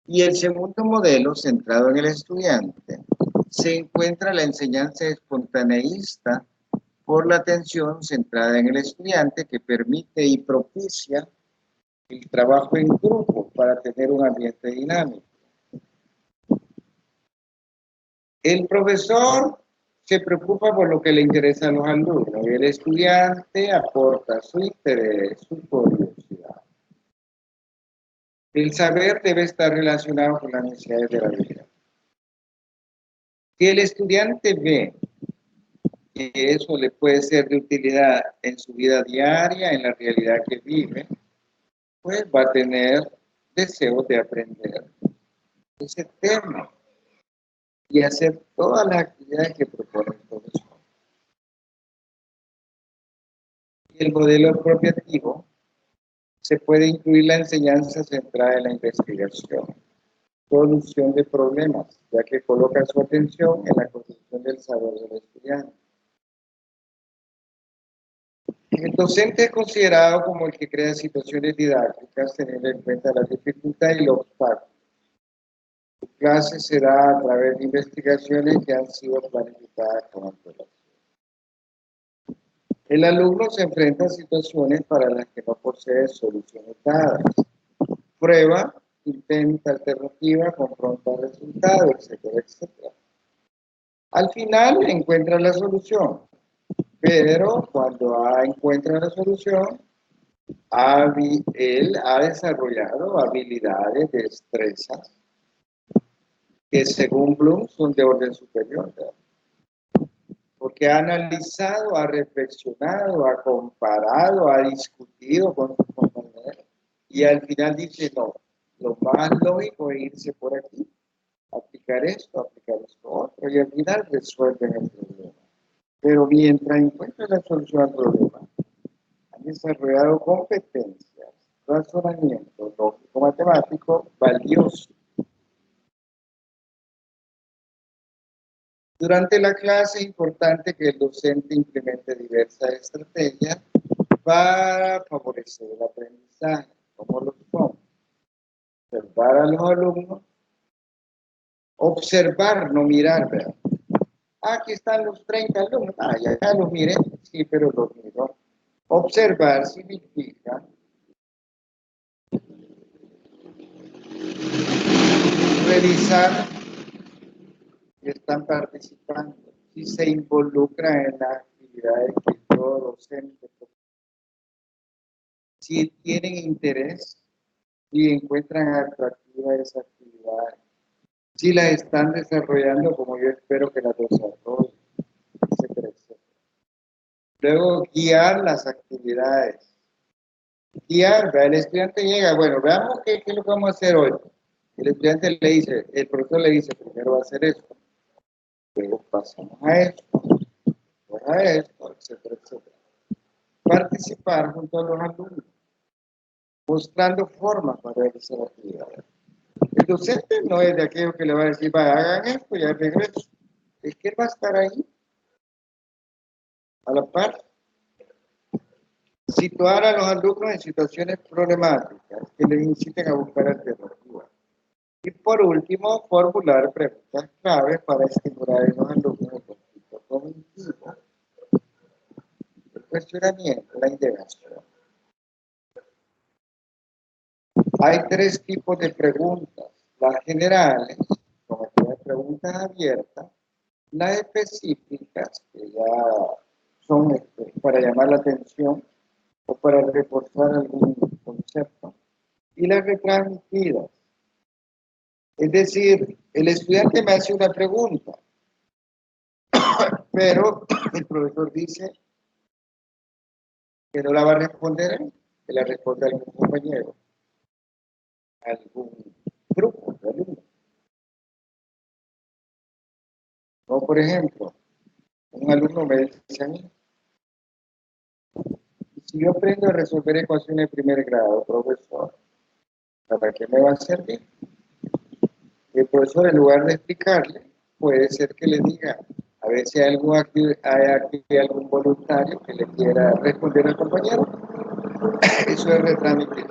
Y el segundo modelo, centrado en el estudiante, se encuentra la enseñanza espontaneísta por la atención centrada en el estudiante que permite y propicia el trabajo en grupo para tener un ambiente dinámico. El profesor se preocupa por lo que le interesa a los alumnos y el estudiante aporta su interés, su curiosidad. El saber debe estar relacionado con las necesidades de la vida. Si el estudiante ve que eso le puede ser de utilidad en su vida diaria, en la realidad que vive, pues va a tener deseos de aprender ese tema y hacer todas las actividades que propone el profesor. Y el modelo apropiativo se puede incluir la enseñanza centrada en la investigación, solución de problemas, ya que coloca su atención en la construcción del saber del estudiante. El docente es considerado como el que crea situaciones didácticas, teniendo en cuenta las dificultades y los obstáculos. Su clase se da a través de investigaciones que han sido planificadas con antelación. El alumno se enfrenta a situaciones para las que no posee soluciones dadas. Prueba, intenta alternativa, confronta resultados, etcétera, etcétera. Al final encuentra la solución, pero cuando encuentra la solución, él ha desarrollado habilidades, destrezas, que según Bloom son de orden superior, ¿verdad? Porque ha analizado, ha reflexionado, ha comparado, ha discutido con sus compañeros y al final dice, no, lo más lógico es irse por aquí, aplicar esto otro y al final resuelven el problema. Pero mientras encuentran la solución al problema, han desarrollado competencias, razonamiento lógico-matemático valioso. Durante la clase es importante que el docente implemente diversas estrategias para favorecer el aprendizaje, como lo son observar a los alumnos, observar, no mirar, ¿verdad? Aquí están los 30 alumnos, ya los miré, sí, pero los miro. Observar significa revisar si están participando, si se involucran en las actividades que todo docente, si tienen interés, si encuentran atractivas esas actividades, si las están desarrollando como yo espero que las desarrollen, etcétera, etcétera. Luego, guiar las actividades. Guiar, el estudiante llega, bueno, veamos qué es lo que vamos a hacer hoy. El estudiante le dice, el profesor le dice, primero va a hacer esto, luego pasamos a esto, después a esto, etcétera, etcétera. Participar junto a los alumnos, mostrando formas para realizar actividades. El docente no es de aquello que le va a decir, vaya, hagan esto y ya regreso. Es que él va a estar ahí, a la par. Situar a los alumnos en situaciones problemáticas que les inciten a buscar alternativas. Y por último, formular preguntas claves para estimular en los alumnos el conflicto cognitivo, el cuestionamiento, la indagación. Hay 3 tipos de preguntas: las generales, como aquellas preguntas abiertas, las específicas, que ya son para llamar la atención o para reforzar algún concepto, y las retransmitidas. Es decir, el estudiante me hace una pregunta, pero el profesor dice que no la va a responder él, que la responde algún compañero, algún grupo de alumnos. O, por ejemplo, un alumno me dice a mí, si yo aprendo a resolver ecuaciones de primer grado, profesor, ¿para qué me va a servir? El profesor, en lugar de explicarle, puede ser que le diga, a ver si hay aquí algún voluntario que le quiera responder al compañero. Eso es retransmitir.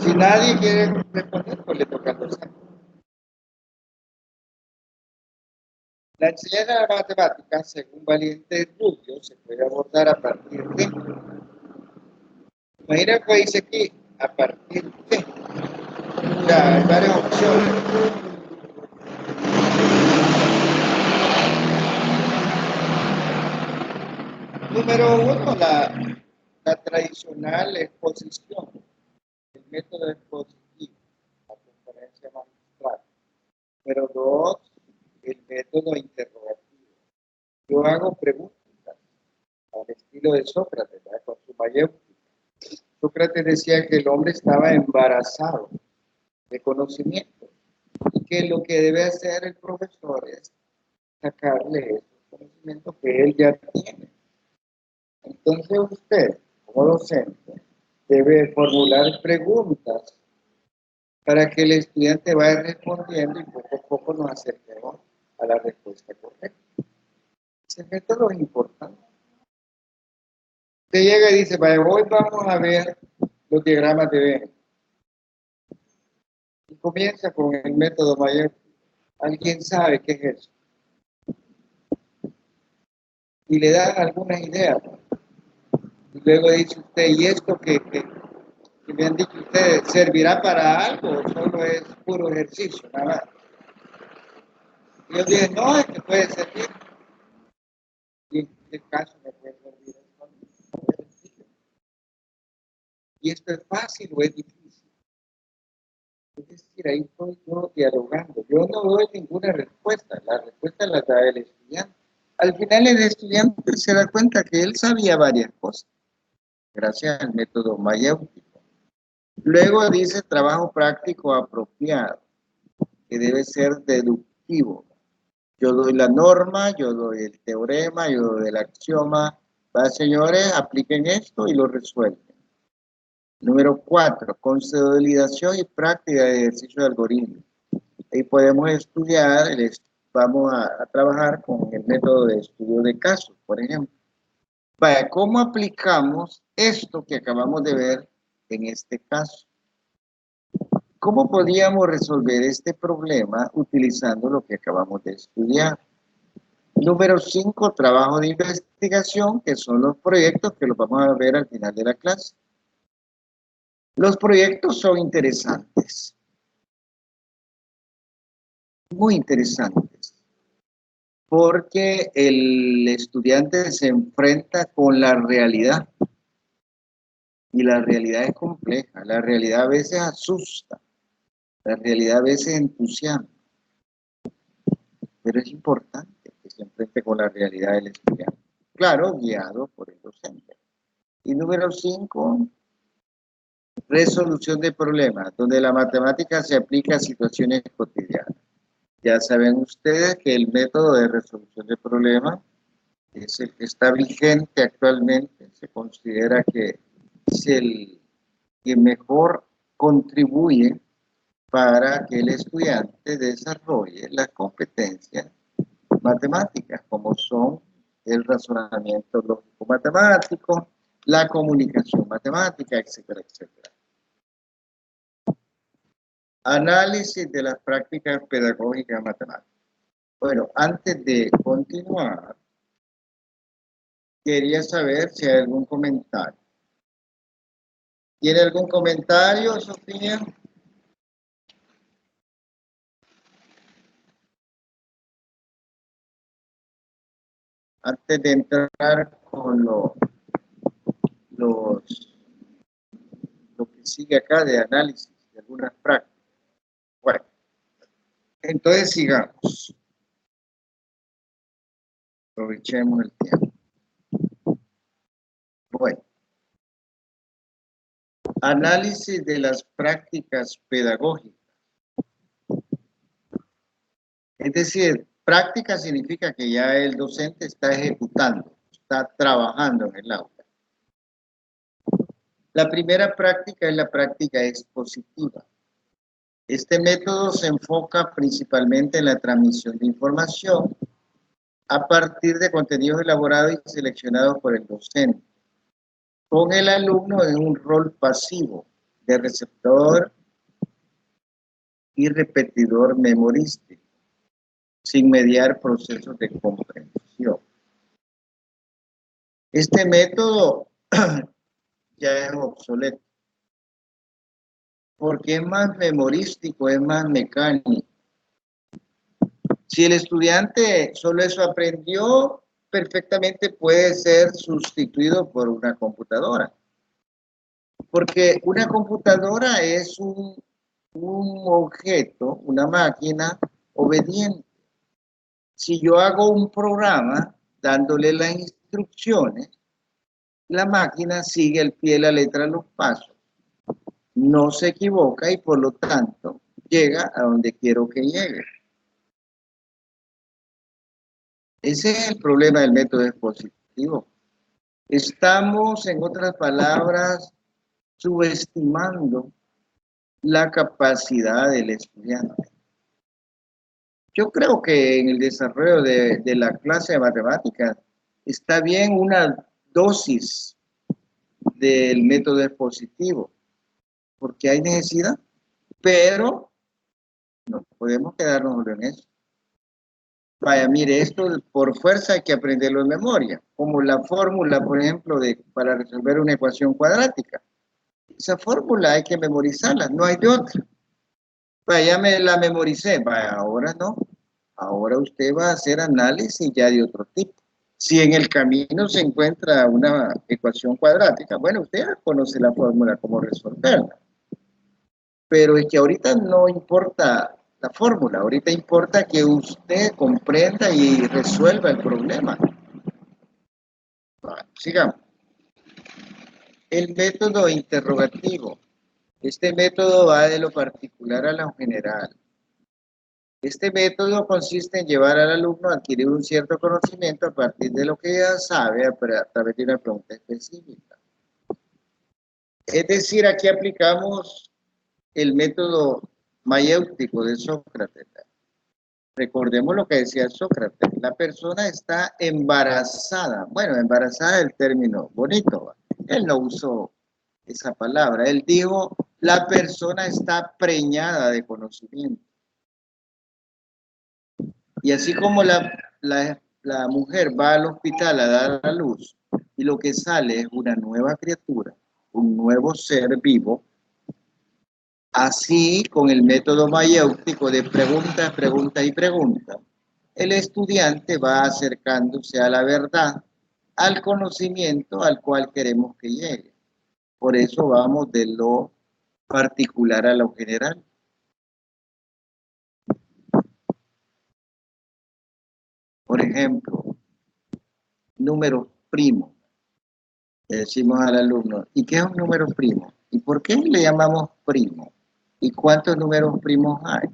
Si nadie quiere responder, pues le toca al docente. La enseñanza de la matemática, según Valiente Rubio, se puede abordar a partir de. Imagina que dice aquí, a partir de. O sea, hay varias opciones. Número 1, la tradicional exposición, el método expositivo, la conferencia magistral. Número 2, el método interrogativo. Yo hago preguntas al estilo de Sócrates, ¿verdad? Con su mayéutica. Sócrates decía que el hombre estaba embarazado de conocimiento y que lo que debe hacer el profesor es sacarle esos conocimientos que él ya tiene. Entonces usted, como docente, debe formular preguntas para que el estudiante vaya respondiendo y poco a poco nos acerquemos a la respuesta correcta. Ese método es importante. Usted llega y dice, vaya, hoy vamos a ver los diagramas de Venn. Y comienza con el método mayor. ¿Alguien sabe qué es eso? Y le da algunas ideas. Y luego dice usted, ¿y esto que me han dicho ustedes, servirá para algo o solo es puro ejercicio, nada más? Y yo dije, no, es que puede servir. Y en este caso me puede servir esto. Y esto es fácil o es difícil. Es decir, ahí estoy yo dialogando. Yo no doy ninguna respuesta. La respuesta la da el estudiante. Al final el estudiante se da cuenta que él sabía varias cosas, gracias al método mayéutico. Luego dice trabajo práctico apropiado, que debe ser deductivo. Yo doy la norma, yo doy el teorema, yo doy el axioma. Va, señores, apliquen esto y lo resuelven. Número 4, consolidación y práctica de ejercicio de algoritmo. Ahí podemos estudiar, vamos a trabajar con el método de estudio de casos, por ejemplo. Vaya, ¿cómo aplicamos esto que acabamos de ver en este caso? ¿Cómo podríamos resolver este problema utilizando lo que acabamos de estudiar? Número 5, trabajo de investigación, que son los proyectos que los vamos a ver al final de la clase. Los proyectos son interesantes, muy interesantes, porque el estudiante se enfrenta con la realidad, y la realidad es compleja, la realidad a veces asusta, la realidad a veces entusiasma, pero es importante que se enfrente con la realidad del estudiante, claro, guiado por el docente. Y número 5, resolución de problemas, donde la matemática se aplica a situaciones cotidianas. Ya saben ustedes que el método de resolución de problemas es el que está vigente actualmente, se considera que es el que mejor contribuye para que el estudiante desarrolle las competencias matemáticas, como son el razonamiento lógico matemático, la comunicación matemática, etcétera, etcétera. Análisis de las prácticas pedagógicas matemáticas. Bueno, antes de continuar, quería saber si hay algún comentario. ¿Tiene algún comentario, Sofía? Antes de entrar con lo que sigue acá de análisis de algunas prácticas. Bueno, entonces sigamos. Aprovechemos el tiempo. Bueno, análisis de las prácticas pedagógicas. Es decir, práctica significa que ya el docente está ejecutando, está trabajando en el aula. La primera práctica es la práctica expositiva. Este método se enfoca principalmente en la transmisión de información a partir de contenidos elaborados y seleccionados por el docente, con el alumno en un rol pasivo de receptor y repetidor memorístico, sin mediar procesos de comprensión. Este método ya es obsoleto, porque es más memorístico, es más mecánico. Si el estudiante solo eso aprendió, perfectamente puede ser sustituido por una computadora. Porque una computadora es un objeto, una máquina obediente. Si yo hago un programa dándole las instrucciones, la máquina sigue al pie de la letra los pasos, no se equivoca y por lo tanto llega a donde quiero que llegue. Ese es el problema del método expositivo. Estamos, en otras palabras, subestimando la capacidad del estudiante. Yo creo que en el desarrollo de la clase de matemáticas está bien una dosis del método expositivo, porque hay necesidad, pero no podemos quedarnos en eso. Vaya, mire, esto por fuerza hay que aprenderlo en memoria, como la fórmula, por ejemplo, para resolver una ecuación cuadrática. Esa fórmula hay que memorizarla, no hay de otra. Vaya, ya me la memoricé, vaya, ahora no. Ahora usted va a hacer análisis ya de otro tipo. Si en el camino se encuentra una ecuación cuadrática, bueno, usted ya conoce la fórmula, cómo resolverla. Pero es que ahorita no importa la fórmula, ahorita importa que usted comprenda y resuelva el problema. Sigamos. El método interrogativo. Este método va de lo particular a lo general. Este método consiste en llevar al alumno a adquirir un cierto conocimiento a partir de lo que ya sabe a través de una pregunta específica. Es decir, aquí aplicamos el método mayéutico de Sócrates. Recordemos lo que decía Sócrates, la persona está embarazada. Bueno, embarazada es el término bonito. Él no usó esa palabra. Él dijo, la persona está preñada de conocimiento. Y así como la mujer va al hospital a dar a luz y lo que sale es una nueva criatura, un nuevo ser vivo, así con el método mayéutico de pregunta, pregunta y pregunta, el estudiante va acercándose a la verdad, al conocimiento al cual queremos que llegue. Por eso vamos de lo particular a lo general. Por ejemplo, números primos. Le decimos al alumno, ¿y qué es un número primo? ¿Y por qué le llamamos primo? ¿Y cuántos números primos hay?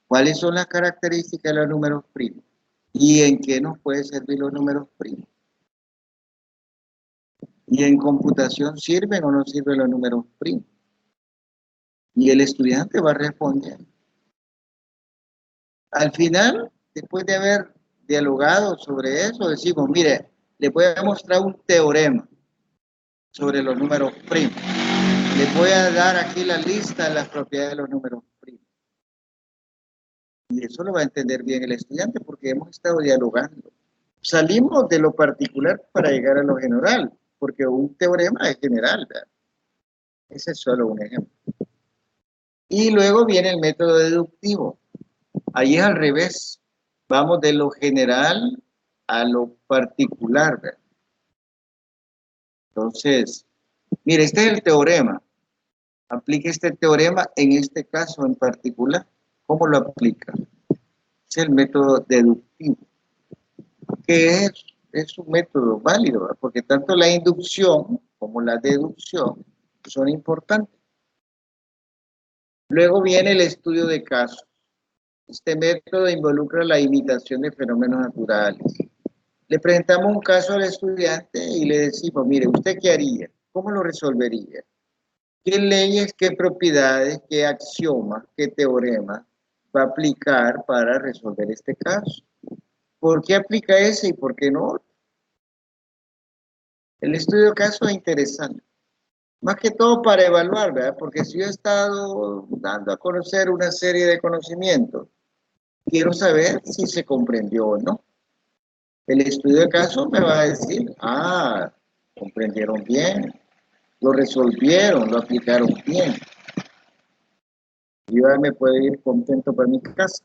¿Cuáles son las características de los números primos? ¿Y en qué nos pueden servir los números primos? ¿Y en computación sirven o no sirven los números primos? Y el estudiante va respondiendo. Al final, después de haber dialogado sobre eso, decimos, mire, le voy a mostrar un teorema sobre los números primos. Les voy a dar aquí la lista de las propiedades de los números primos. Y eso lo va a entender bien el estudiante porque hemos estado dialogando. Salimos de lo particular para llegar a lo general, porque un teorema es general, ¿verdad? Ese es solo un ejemplo. Y luego viene el método deductivo. Ahí es al revés. Vamos de lo general a lo particular, ¿verdad? Entonces, mire, este es el teorema. Aplique este teorema en este caso en particular. ¿Cómo lo aplica? Es el método deductivo, que es un método válido, ¿verdad? Porque tanto la inducción como la deducción son importantes. Luego viene el estudio de casos. Este método involucra la imitación de fenómenos naturales. Le presentamos un caso al estudiante y le decimos, mire, ¿usted qué haría? ¿Cómo lo resolvería? ¿Qué leyes, qué propiedades, qué axiomas, qué teoremas va a aplicar para resolver este caso? ¿Por qué aplica ese y por qué no? El estudio de caso es interesante. Más que todo para evaluar, ¿verdad? Porque si yo he estado dando a conocer una serie de conocimientos, quiero saber si se comprendió o no. El estudio de caso me va a decir, comprendieron bien, lo resolvieron, lo aplicaron bien. Yo ya me puedo ir contento para mi casa.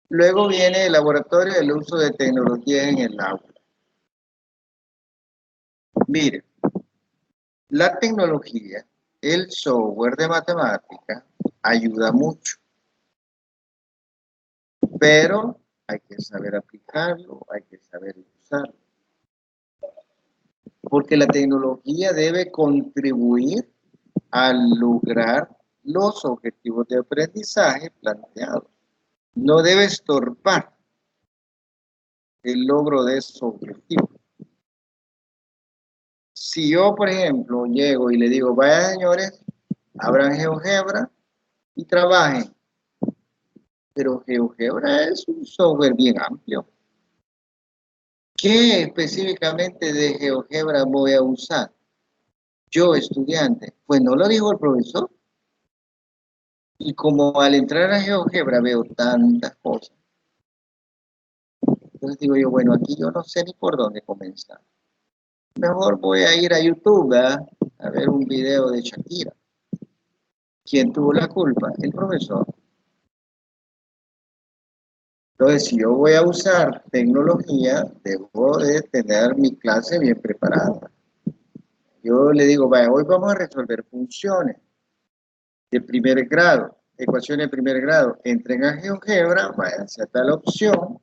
Luego viene el laboratorio del uso de tecnología en el aula. Mire, la tecnología, el software de matemática, ayuda mucho, pero hay que saber aplicarlo, hay que saber usarlo. Porque la tecnología debe contribuir a lograr los objetivos de aprendizaje planteados. No debe estorbar el logro de esos objetivos. Si yo, por ejemplo, llego y le digo, vaya señores, abran GeoGebra y trabajen. Pero GeoGebra es un software bien amplio. ¿Qué específicamente de GeoGebra voy a usar? Yo, estudiante, pues no lo dijo el profesor. Y como al entrar a GeoGebra veo tantas cosas, entonces digo yo, bueno, aquí yo no sé ni por dónde comenzar. Mejor voy a ir a YouTube, ¿verdad? A ver un video de Shakira. ¿Quién tuvo la culpa? El profesor. Entonces, si yo voy a usar tecnología, debo de tener mi clase bien preparada. Yo le digo, vaya, hoy vamos a resolver funciones de primer grado, ecuaciones de primer grado. Entren a GeoGebra, váyanse a tal opción,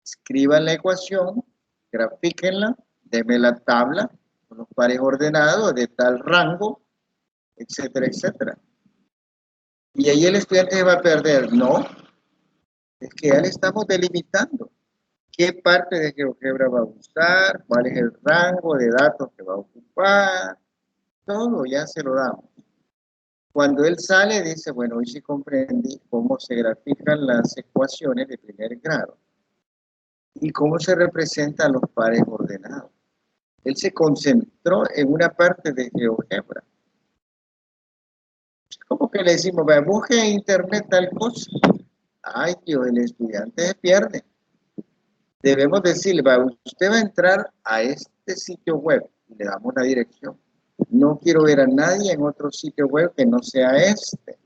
escriban la ecuación, grafíquenla, denme la tabla con los pares ordenados de tal rango, etcétera, etcétera. Y ahí el estudiante se va a perder. No, es que ya le estamos delimitando qué parte de GeoGebra va a usar, cuál es el rango de datos que va a ocupar, todo ya se lo damos. Cuando él sale, dice, bueno, hoy sí comprendí cómo se grafican las ecuaciones de primer grado y cómo se representan los pares ordenados. Él se concentró en una parte de GeoGebra. ¿Cómo que le decimos, vaya, busque en internet tal cosa? Ay, Dios, el estudiante se pierde. Debemos decirle, va, usted va a entrar a este sitio web y le damos la dirección. No quiero ver a nadie en otro sitio web que no sea este,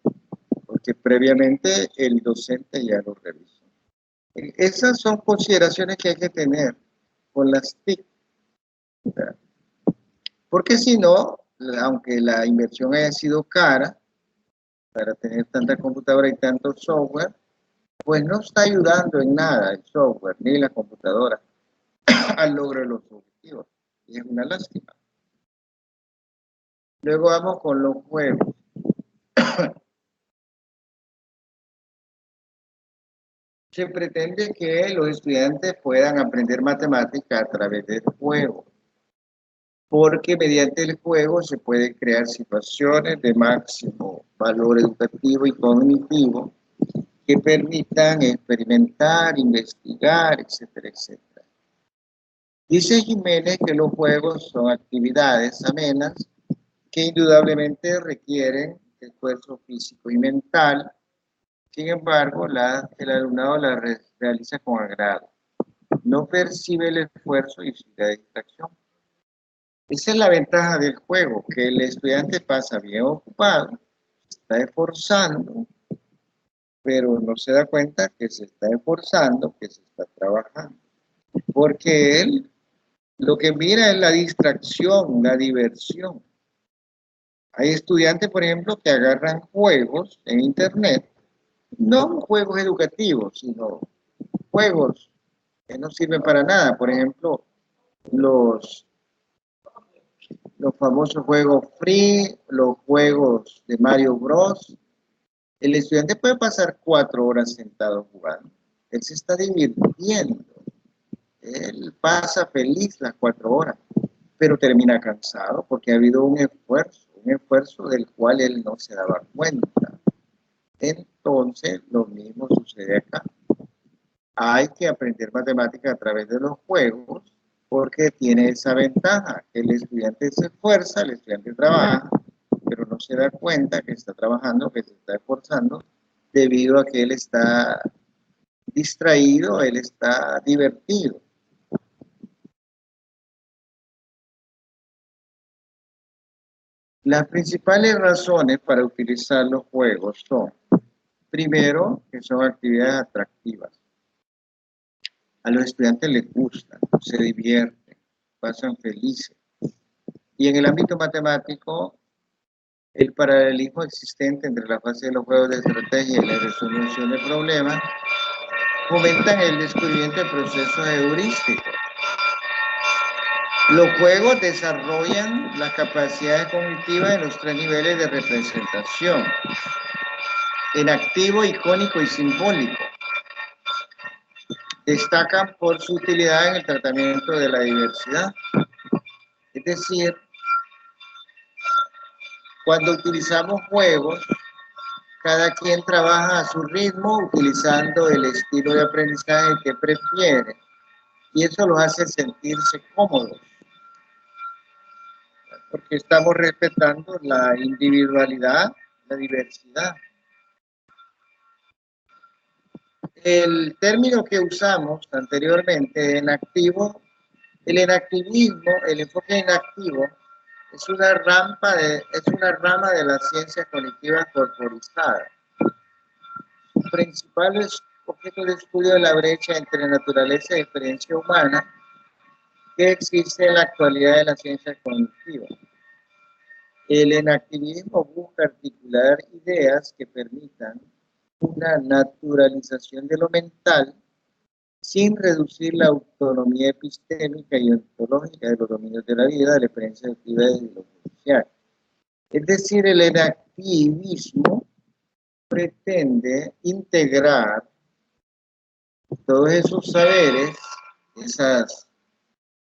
porque previamente el docente ya lo revisó. Esas son consideraciones que hay que tener con las TIC, ¿verdad? Porque si no, aunque la inversión haya sido cara para tener tanta computadora y tanto software, pues no está ayudando en nada el software ni la computadora al logro de los objetivos. Y es una lástima. Luego vamos con los juegos. Se pretende que los estudiantes puedan aprender matemática a través del juego, porque mediante el juego se pueden crear situaciones de máximo valor educativo y cognitivo que permitan experimentar, investigar, etcétera, etcétera. Dice Jiménez que los juegos son actividades amenas que indudablemente requieren esfuerzo físico y mental. Sin embargo, el alumnado la realiza con agrado. No percibe el esfuerzo y la distracción. Esa es la ventaja del juego, que el estudiante pasa bien ocupado, se está esforzando, pero no se da cuenta que se está esforzando, que se está trabajando. Porque él lo que mira es la distracción, la diversión. Hay estudiantes, por ejemplo, que agarran juegos en internet, no juegos educativos, sino juegos que no sirven para nada. Por ejemplo, los, los famosos juegos free, los juegos de Mario Bros. El estudiante puede pasar 4 horas sentado jugando. Él se está divirtiendo. Él pasa feliz las 4 horas, pero termina cansado porque ha habido un esfuerzo del cual él no se daba cuenta. Entonces, lo mismo sucede acá. Hay que aprender matemáticas a través de los juegos porque tiene esa ventaja, que el estudiante se esfuerza, el estudiante trabaja, pero no se da cuenta que está trabajando, que se está esforzando, debido a que él está distraído, él está divertido. Las principales razones para utilizar los juegos son, primero, que son actividades atractivas. A los estudiantes les gustan, se divierten, pasan felices. Y en el ámbito matemático, el paralelismo existente entre la fase de los juegos de estrategia y la resolución de problemas fomentan el descubrimiento de procesos heurísticos. Los juegos desarrollan las capacidades cognitivas en los 3 niveles de representación: en activo, icónico y simbólico. Destacan por su utilidad en el tratamiento de la diversidad. Es decir, cuando utilizamos juegos, cada quien trabaja a su ritmo, utilizando el estilo de aprendizaje que prefiere, y eso los hace sentirse cómodos, porque estamos respetando la individualidad, la diversidad. El término que usamos anteriormente, enactivo, el enactivismo, el enfoque enactivo, es una rama de las ciencias cognitivas corporizadas. Sus principales objeto de estudio de la brecha entre naturaleza y experiencia humana que existe en la actualidad de la ciencia cognitiva. El enactivismo busca articular ideas que permitan una naturalización de lo mental sin reducir la autonomía epistémica y ontológica de los dominios de la vida, de la experiencia activa y de lo social. Es decir, el enactivismo pretende integrar todos esos saberes, esas,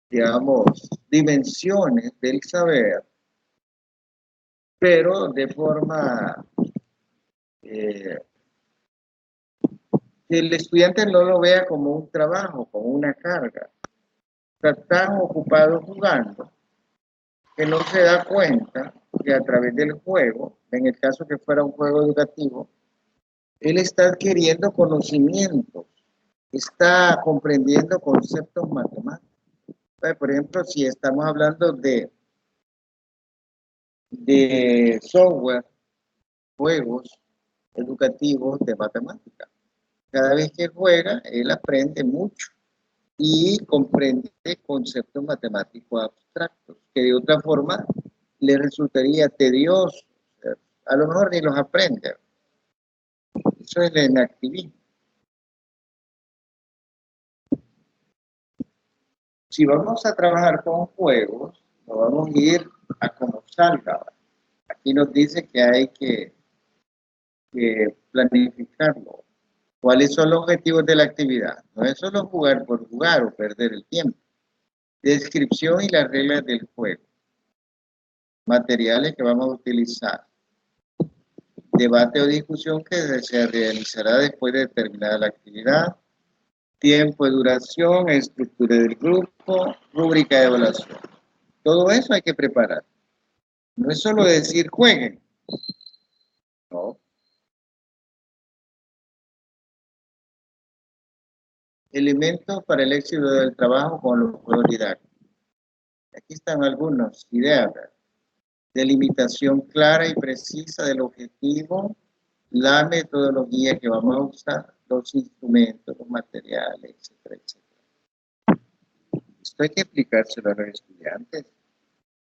digamos, dimensiones del saber, pero de forma que el estudiante no lo vea como un trabajo, como una carga. Está tan ocupado jugando que no se da cuenta que a través del juego, en el caso que fuera un juego educativo, él está adquiriendo conocimientos, está comprendiendo conceptos matemáticos. Por ejemplo, si estamos hablando de software, juegos educativos de matemática. Cada vez que juega, él aprende mucho y comprende conceptos matemáticos abstractos, que de otra forma le resultaría tedioso. A lo mejor ni los aprende. Eso es el inactivismo. Si vamos a trabajar con juegos, no vamos a ir a como salga. Aquí nos dice que hay que planificarlo. ¿Cuáles son los objetivos de la actividad? No es solo jugar por jugar o perder el tiempo. Descripción y las reglas del juego. Materiales que vamos a utilizar. Debate o discusión que se realizará después de terminada la actividad. Tiempo de duración, estructura del grupo, rúbrica de evaluación. Todo eso hay que preparar. No es solo decir jueguen. No. Elementos para el éxito del trabajo con los juegos didácticos. Aquí están algunas ideas. Delimitación clara y precisa del objetivo, la metodología que vamos a usar, los instrumentos, los materiales, etcétera, etcétera. Esto hay que explicárselo a los estudiantes,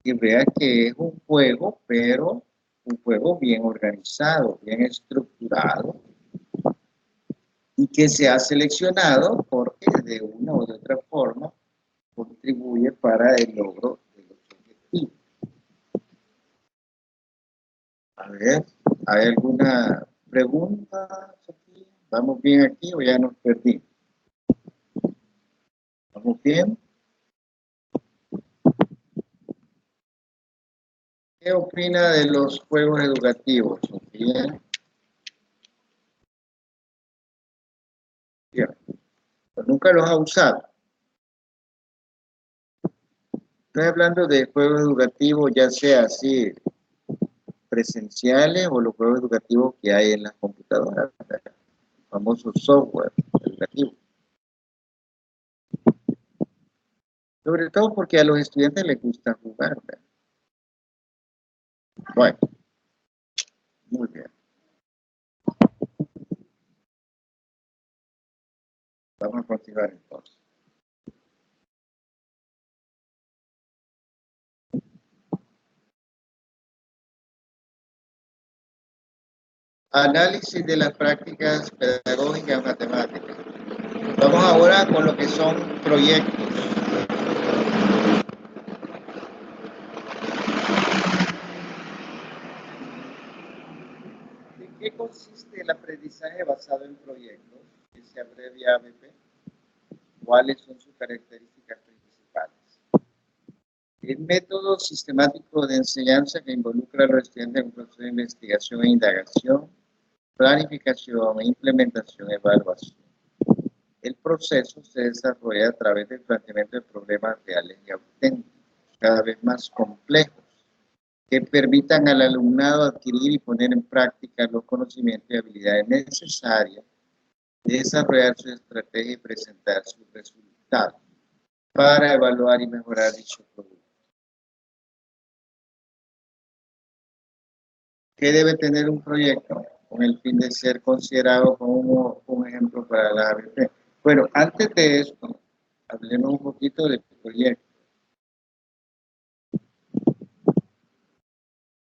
que vean que es un juego, pero un juego bien organizado, bien estructurado, y que se ha seleccionado porque de una u otra forma contribuye para el logro de los objetivos. A ver, ¿hay alguna pregunta, Sofía? ¿Vamos bien aquí o ya nos perdimos? ¿Vamos bien? ¿Qué opina de los juegos educativos, Sofía? Bien. Pues nunca los ha usado. Estoy hablando de juegos educativos, ya sea así presenciales o los juegos educativos que hay en las computadoras, el famoso software educativo. Sobre todo porque a los estudiantes les gusta jugar, ¿verdad? Bueno, muy bien. Vamos a continuar entonces. Análisis de las prácticas pedagógicas matemáticas. Vamos ahora con lo que son proyectos. ¿En qué consiste el aprendizaje basado en proyectos, que se abrevia ABP? ¿Cuáles son sus características principales? El método sistemático de enseñanza que involucra a los estudiantes en un proceso de investigación e indagación, planificación, implementación, evaluación. El proceso se desarrolla a través del planteamiento de problemas reales y auténticos, cada vez más complejos, que permitan al alumnado adquirir y poner en práctica los conocimientos y habilidades necesarias, desarrollar su estrategia y presentar sus resultados para evaluar y mejorar dicho producto. ¿Qué debe tener un proyecto? con el fin de ser considerado como un ejemplo para la ABP. Bueno, antes de esto, hablemos un poquito del proyecto.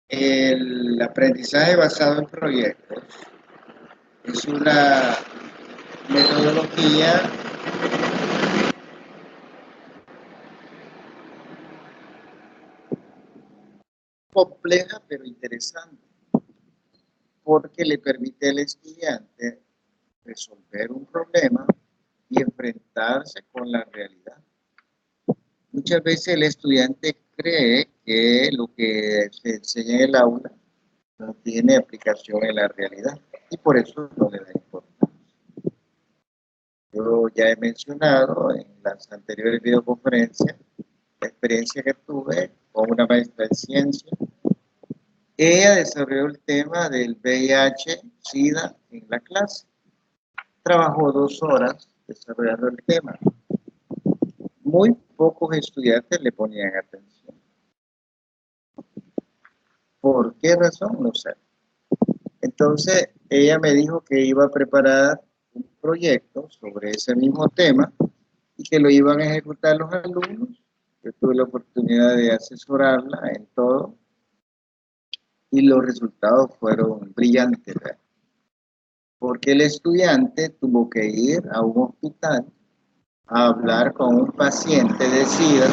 El aprendizaje basado en proyectos es una metodología compleja pero interesante, porque le permite al estudiante resolver un problema y enfrentarse con la realidad. Muchas veces el estudiante cree que lo que se enseña en el aula no tiene aplicación en la realidad y por eso no le da importancia. Yo ya he mencionado en las anteriores videoconferencias la experiencia que tuve con una maestra de ciencia. Ella desarrolló el tema del VIH-Sida en la clase. Trabajó 2 horas desarrollando el tema. Muy pocos estudiantes le ponían atención. ¿Por qué razón? No sé. Entonces, ella me dijo que iba a preparar un proyecto sobre ese mismo tema y que lo iban a ejecutar los alumnos. Yo tuve la oportunidad de asesorarla en todo y los resultados fueron brillantes, ¿verdad? Porque el estudiante tuvo que ir a un hospital a hablar con un paciente de SIDA,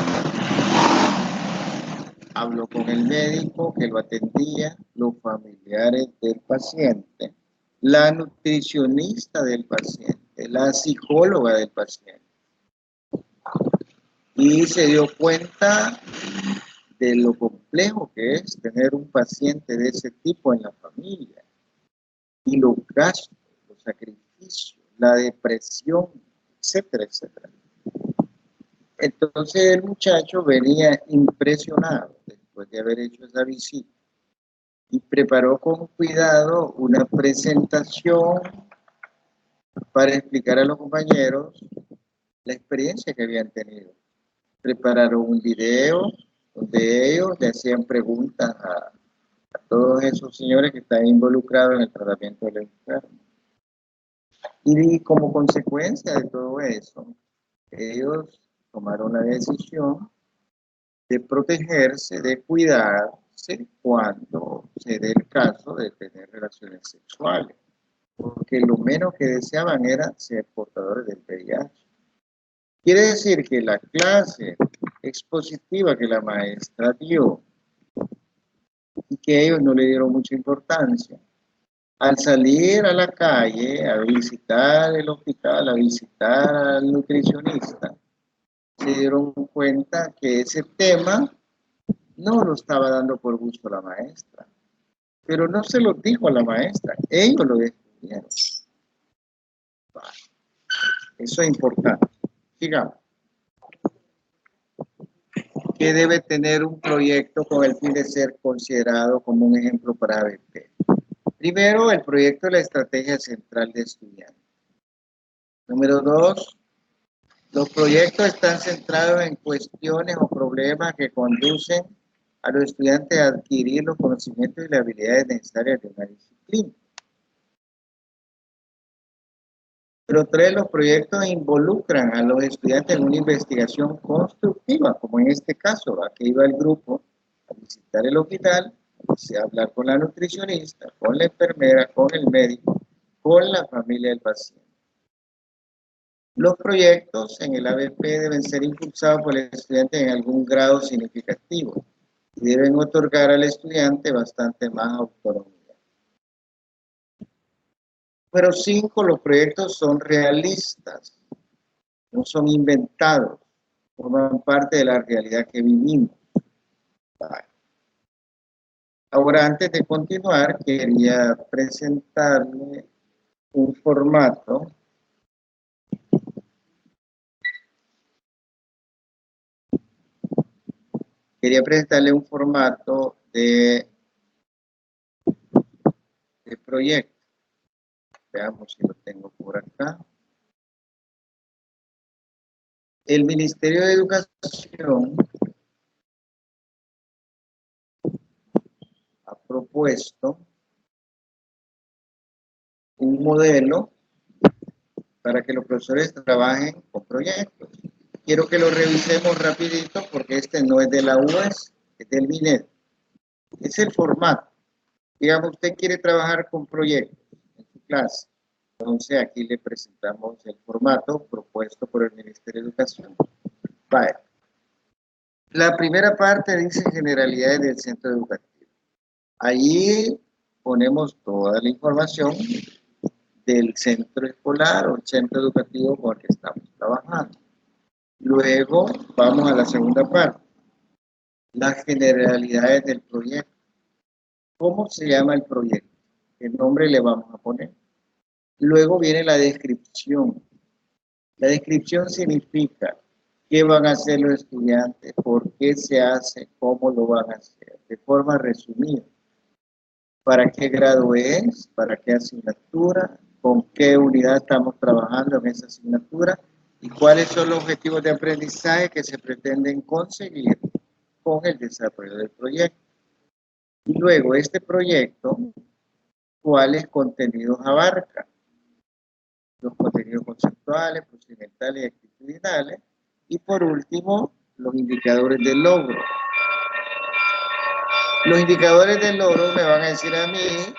habló con el médico que lo atendía, los familiares del paciente, la nutricionista del paciente, la psicóloga del paciente, y se dio cuenta de lo complejo que es tener un paciente de ese tipo en la familia, y los gastos, los sacrificios, la depresión, etcétera, etcétera. Entonces el muchacho venía impresionado después de haber hecho esa visita y preparó con cuidado una presentación para explicar a los compañeros la experiencia que habían tenido. Prepararon un video donde ellos le hacían preguntas a todos esos señores que están involucrados en el tratamiento del enfermo. Y como consecuencia de todo eso, ellos tomaron la decisión de protegerse, de cuidarse cuando se dé el caso de tener relaciones sexuales, porque lo menos que deseaban era ser portadores del VIH. Quiere decir que la clase expositiva que la maestra dio y que ellos no le dieron mucha importancia, al salir a la calle a visitar el hospital, a visitar al nutricionista, se dieron cuenta que ese tema no lo estaba dando por gusto la maestra, pero no se lo dijo a la maestra, ellos lo descubrieron. Eso es importante. Sigamos. ¿Qué debe tener un proyecto con el fin de ser considerado como un ejemplo para ABP? Primero, el proyecto de la estrategia central de estudiantes. Número 2, los proyectos están centrados en cuestiones o problemas que conducen a los estudiantes a adquirir los conocimientos y las habilidades necesarias de una disciplina. Pero 3, los proyectos involucran a los estudiantes en una investigación constructiva, como en este caso, que iba el grupo a visitar el hospital, a hablar con la nutricionista, con la enfermera, con el médico, con la familia del paciente. Los proyectos en el ABP deben ser impulsados por el estudiante en algún grado significativo y deben otorgar al estudiante bastante más autonomía. Número 5, los proyectos son realistas, no son inventados, forman parte de la realidad que vivimos. Vale. Ahora, antes de continuar, quería presentarle un formato de proyecto. Veamos si lo tengo por acá. El Ministerio de Educación ha propuesto un modelo para que los profesores trabajen con proyectos. Quiero que lo revisemos rapidito porque este no es de la UAS, es del MINED. Es el formato. Digamos, usted quiere trabajar con proyectos en su clase. Entonces aquí le presentamos el formato propuesto por el Ministerio de Educación. Vale. La primera parte dice generalidades del centro educativo. Allí ponemos toda la información del centro escolar o el centro educativo con el que estamos trabajando. Luego vamos a la segunda parte, las generalidades del proyecto. ¿Cómo se llama el proyecto? ¿Qué nombre le vamos a poner? Luego viene la descripción. La descripción significa qué van a hacer los estudiantes, por qué se hace, cómo lo van a hacer, de forma resumida. ¿Para qué grado es? ¿Para qué asignatura? ¿Con qué unidad estamos trabajando en esa asignatura? ¿Y cuáles son los objetivos de aprendizaje que se pretenden conseguir con el desarrollo del proyecto? Y luego, este proyecto, ¿cuáles contenidos abarca? Los contenidos conceptuales, procedimentales y actitudinales. Y por último, los indicadores de logro. Los indicadores de logro me van a decir a mí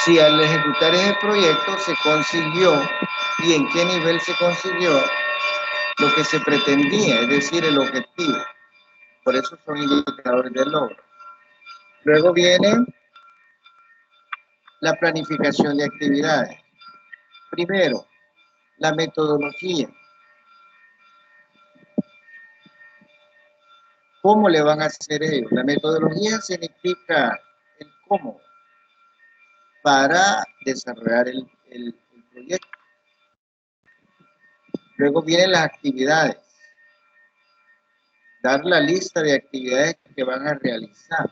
si al ejecutar ese proyecto se consiguió y en qué nivel se consiguió lo que se pretendía, es decir, el objetivo. Por eso son indicadores de logro. Luego viene la planificación de actividades. Primero, la metodología. ¿Cómo le van a hacer ellos? La metodología significa el cómo para desarrollar el proyecto. Luego vienen las actividades. Dar la lista de actividades que van a realizar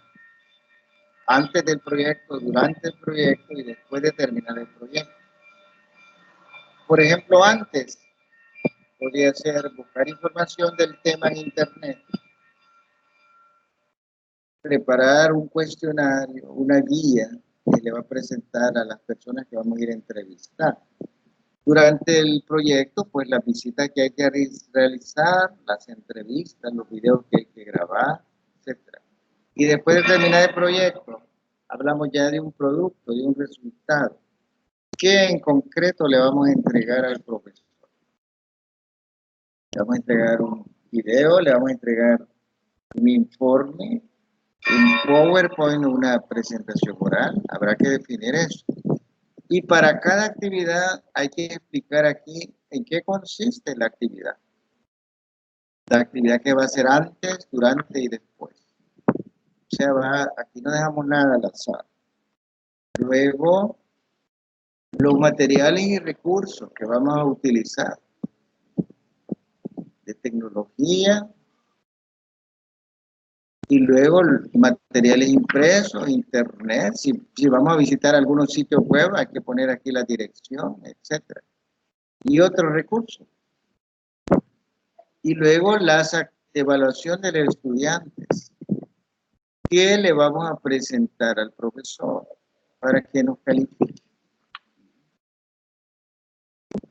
antes del proyecto, durante el proyecto y después de terminar el proyecto. Por ejemplo, antes podría ser buscar información del tema en internet, preparar un cuestionario, una guía que le va a presentar a las personas que vamos a ir a entrevistar. Durante el proyecto, pues las visitas que hay que realizar, las entrevistas, los videos que hay que grabar, etc. Y después de terminar el proyecto, hablamos ya de un producto, de un resultado. ¿Qué en concreto le vamos a entregar al profesor? Le vamos a entregar un video, le vamos a entregar un informe, un PowerPoint, una presentación oral. Habrá que definir eso. Y para cada actividad hay que explicar aquí en qué consiste la actividad. La actividad que va a ser antes, durante y después. O sea, aquí no dejamos nada al azar. Luego, los materiales y recursos que vamos a utilizar de tecnología y luego materiales impresos, internet. Si vamos a visitar algunos sitios web, hay que poner aquí la dirección, etc. Y otros recursos. Y luego la evaluación de los estudiantes. ¿Qué le vamos a presentar al profesor para que nos califique?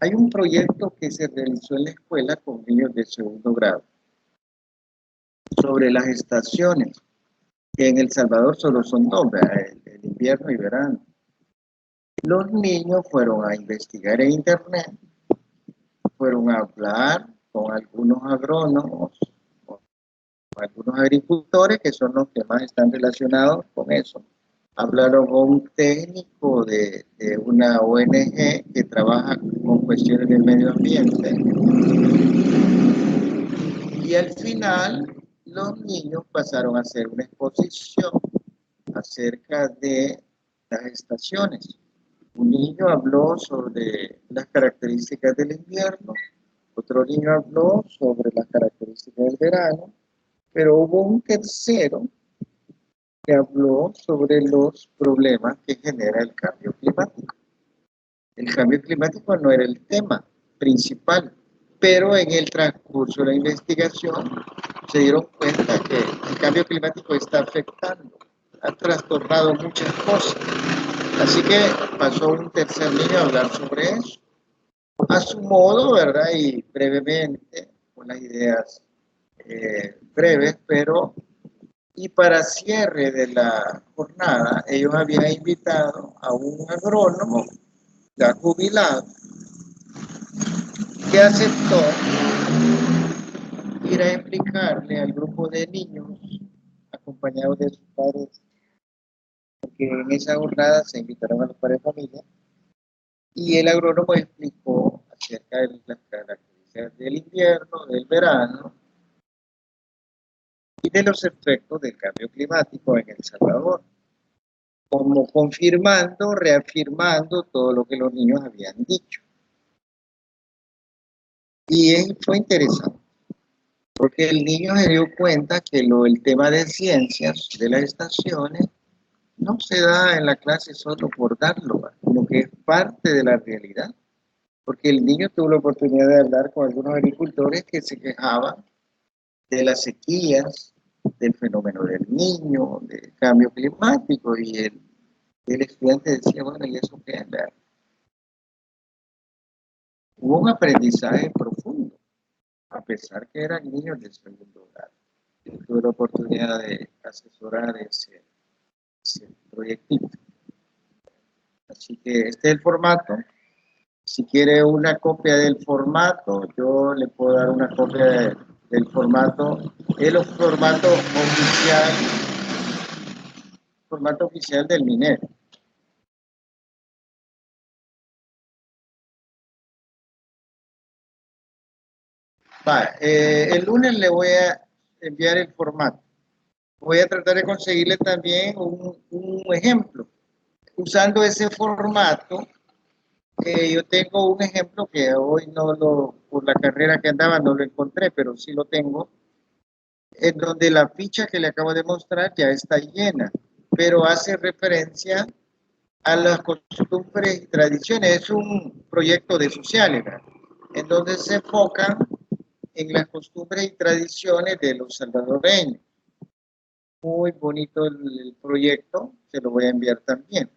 Hay un proyecto que se realizó en la escuela con niños de segundo grado sobre las estaciones, que en El Salvador solo son dos, el invierno y verano. Los niños fueron a investigar en internet, fueron a hablar con algunos agrónomos, con algunos agricultores que son los que más están relacionados con eso. Hablaron con un técnico de una ONG que trabaja con cuestiones del medio ambiente. Y al final, los niños pasaron a hacer una exposición acerca de las estaciones. Un niño habló sobre las características del invierno, otro niño habló sobre las características del verano, pero hubo un tercero que habló sobre los problemas que genera el cambio climático. El cambio climático no era el tema principal, pero en el transcurso de la investigación se dieron cuenta que el cambio climático está afectando ha trastornado muchas cosas. Así que pasó un tercer niño a hablar sobre eso, a su modo, ¿verdad? Y brevemente, con las ideas breves, pero, y para cierre de la jornada, ellos habían invitado a un agrónomo ya jubilado que aceptó ir a explicarle al grupo de niños acompañados de sus padres, porque en esa jornada se invitaron a los padres de familia, y el agrónomo explicó acerca de las características del invierno, del verano y de los efectos del cambio climático en El Salvador, como confirmando, reafirmando todo lo que los niños habían dicho. Y fue interesante, porque el niño se dio cuenta que el tema de ciencias de las estaciones no se da en la clase solo por darlo, sino que es parte de la realidad. Porque el niño tuvo la oportunidad de hablar con algunos agricultores que se quejaban de las sequías, del fenómeno del niño, del cambio climático, y el estudiante decía, bueno, ¿y eso qué es? Hubo un aprendizaje profundo, a pesar que eran niños de segundo grado. Yo tuve la oportunidad de asesorar ese proyectito. Así que este es el formato. Si quiere una copia del formato, yo le puedo dar una copia del formato, formato oficial del MINER. El lunes le voy a enviar el formato. Voy a tratar de conseguirle también un ejemplo. Usando ese formato, yo tengo un ejemplo que hoy por la carrera que andaba no lo encontré, pero sí lo tengo, en donde la ficha que le acabo de mostrar ya está llena, pero hace referencia a las costumbres y tradiciones. Es un proyecto de sociales, ¿verdad? En donde se enfocan en las costumbres y tradiciones de los salvadoreños. Muy bonito el proyecto, se lo voy a enviar también.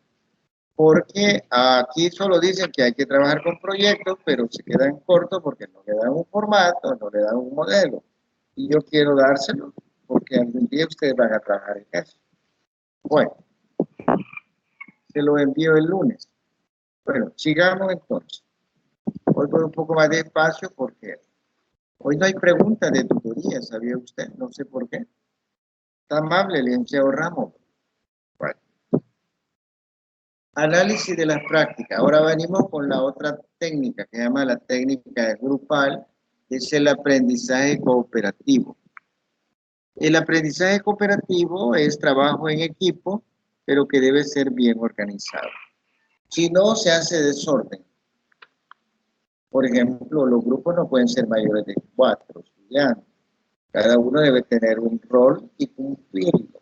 Porque aquí solo dicen que hay que trabajar con proyectos, pero se quedan cortos porque no le dan un formato, no le dan un modelo. Y yo quiero dárselo porque algún día ustedes van a trabajar en eso. Bueno, se lo envío el lunes. Bueno, sigamos entonces. Hoy voy un poco más despacio porque hoy no hay preguntas de tutoría, ¿sabía usted? No sé por qué. Está amable, licenciado Ramos. Bueno. Análisis de las prácticas. Ahora venimos con la otra técnica que se llama la técnica grupal, que es el aprendizaje cooperativo. El aprendizaje cooperativo es trabajo en equipo, pero que debe ser bien organizado. Si no, se hace desorden. Por ejemplo, los grupos no pueden ser mayores de 4 estudiantes. Cada uno debe tener un rol y cumplirlo.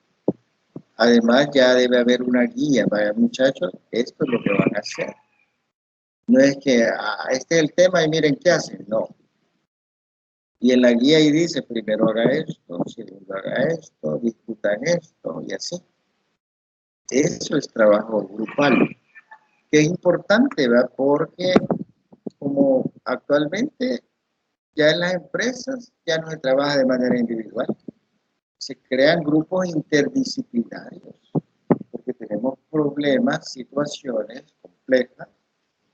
Además, ya debe haber una guía. Vaya, muchachos, esto es lo que van a hacer. No es que este es el tema y miren qué hacen, no. Y en la guía ahí dice, primero haga esto, segundo haga esto, discutan esto y así. Eso es trabajo grupal, que es importante, ¿verdad? Porque como actualmente ya en las empresas ya no se trabaja de manera individual, se crean grupos interdisciplinarios, porque tenemos problemas, situaciones complejas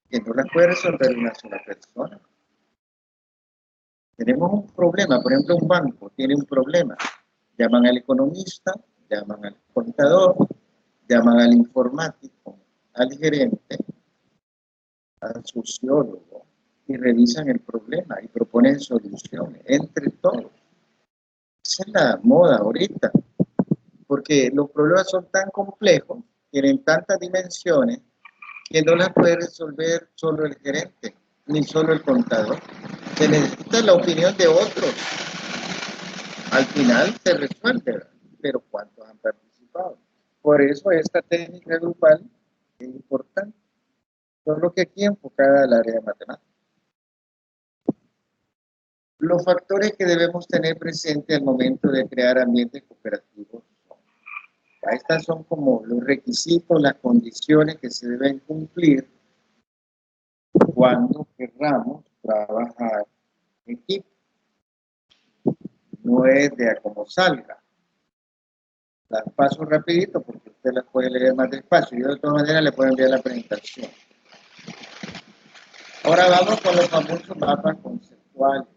que no las puede resolver una sola persona. Tenemos un problema, por ejemplo, un banco tiene un problema. Llaman al economista, llaman al contador, llaman al informático, al gerente, al sociólogo, y revisan el problema y proponen soluciones entre todos. Esa es la moda ahorita, porque los problemas son tan complejos, tienen tantas dimensiones, que no las puede resolver solo el gerente, ni solo el contador. Se necesita la opinión de otros. Al final se resuelve, pero ¿cuántos han participado? Por eso esta técnica grupal es importante, solo que aquí enfocada al área de matemáticas. Los factores que debemos tener presente al momento de crear ambientes cooperativos son Estas son como los requisitos, las condiciones que se deben cumplir cuando querramos trabajar en equipo. No es de a como salga. Las paso rapidito porque usted las puede leer más despacio. Yo de todas maneras le puedo enviar la presentación. Ahora vamos con los famosos mapas conceptuales.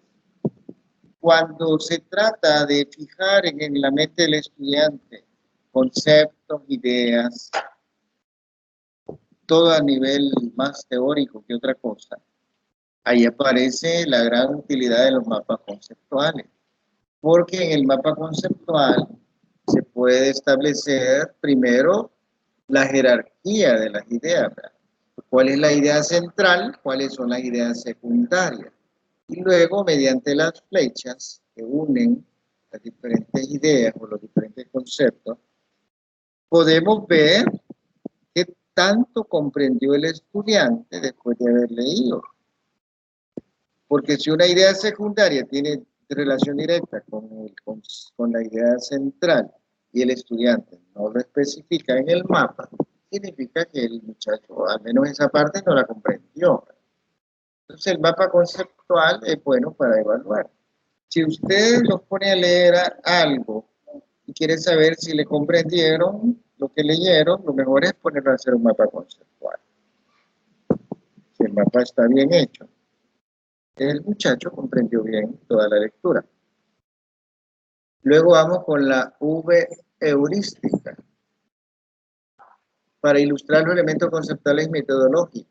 Cuando se trata de fijar en la mente del estudiante conceptos, ideas, todo a nivel más teórico que otra cosa, ahí aparece la gran utilidad de los mapas conceptuales. Porque en el mapa conceptual se puede establecer primero la jerarquía de las ideas, ¿verdad? ¿Cuál es la idea central? ¿Cuáles son las ideas secundarias? Y luego, mediante las flechas que unen las diferentes ideas o los diferentes conceptos, podemos ver qué tanto comprendió el estudiante después de haber leído. Porque si una idea secundaria tiene relación directa con la idea central y el estudiante no lo especifica en el mapa, significa que el muchacho, al menos esa parte, no la comprendió. Entonces el mapa conceptual es bueno para evaluar. Si ustedes los pone a leer algo y quiere saber si le comprendieron lo que leyeron, lo mejor es ponerlo a hacer un mapa conceptual. Si el mapa está bien hecho, el muchacho comprendió bien toda la lectura. Luego vamos con la V heurística, para ilustrar los elementos conceptuales y metodológicos.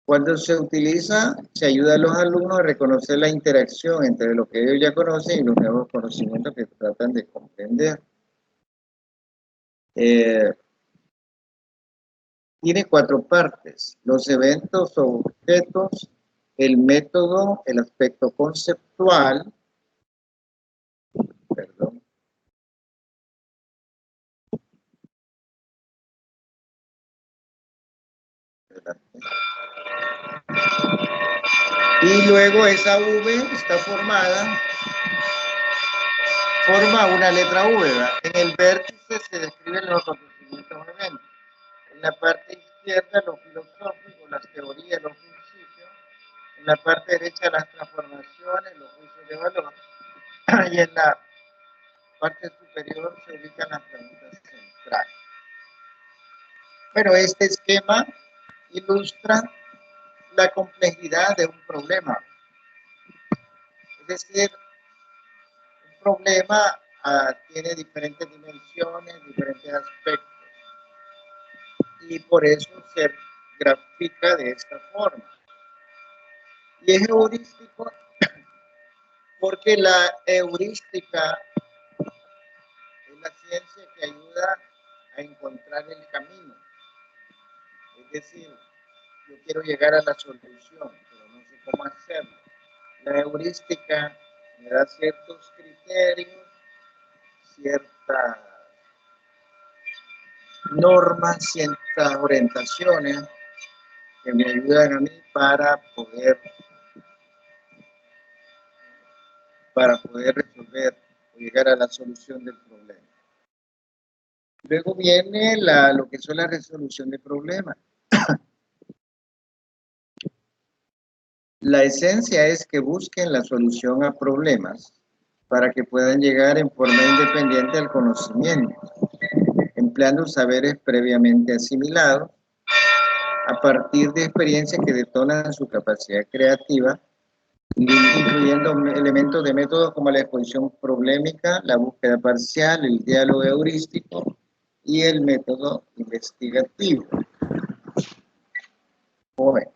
Cuando se utiliza, se ayuda a los alumnos a reconocer la interacción entre lo que ellos ya conocen y los nuevos conocimientos que tratan de comprender. Tiene 4 partes: los eventos o objetos, el método, el aspecto conceptual, perdón, y luego esa V está forma una letra V, ¿verdad? En el vértice se describen los acontecimientos o eventos. En la parte izquierda los filosóficos, las teorías, los principios. En la parte derecha las transformaciones, los juicios de valor. Y en la parte superior se ubican las preguntas centrales. Pero este esquema ilustra la complejidad de un problema. Es decir, un problema tiene diferentes dimensiones, diferentes aspectos. Y por eso se grafica de esta forma. Y es heurístico porque la heurística es la ciencia que ayuda a encontrar el camino. Es decir, yo quiero llegar a la solución, pero no sé cómo hacerlo. La heurística me da ciertos criterios, ciertas normas, ciertas orientaciones que me ayudan a mí para poder resolver o llegar a la solución del problema. Luego viene lo que son la resolución de problemas. La esencia es que busquen la solución a problemas para que puedan llegar en forma independiente al conocimiento, empleando saberes previamente asimilados a partir de experiencias que detonan su capacidad creativa, incluyendo elementos de métodos como la exposición problemática, la búsqueda parcial, el diálogo heurístico y el método investigativo. Bueno,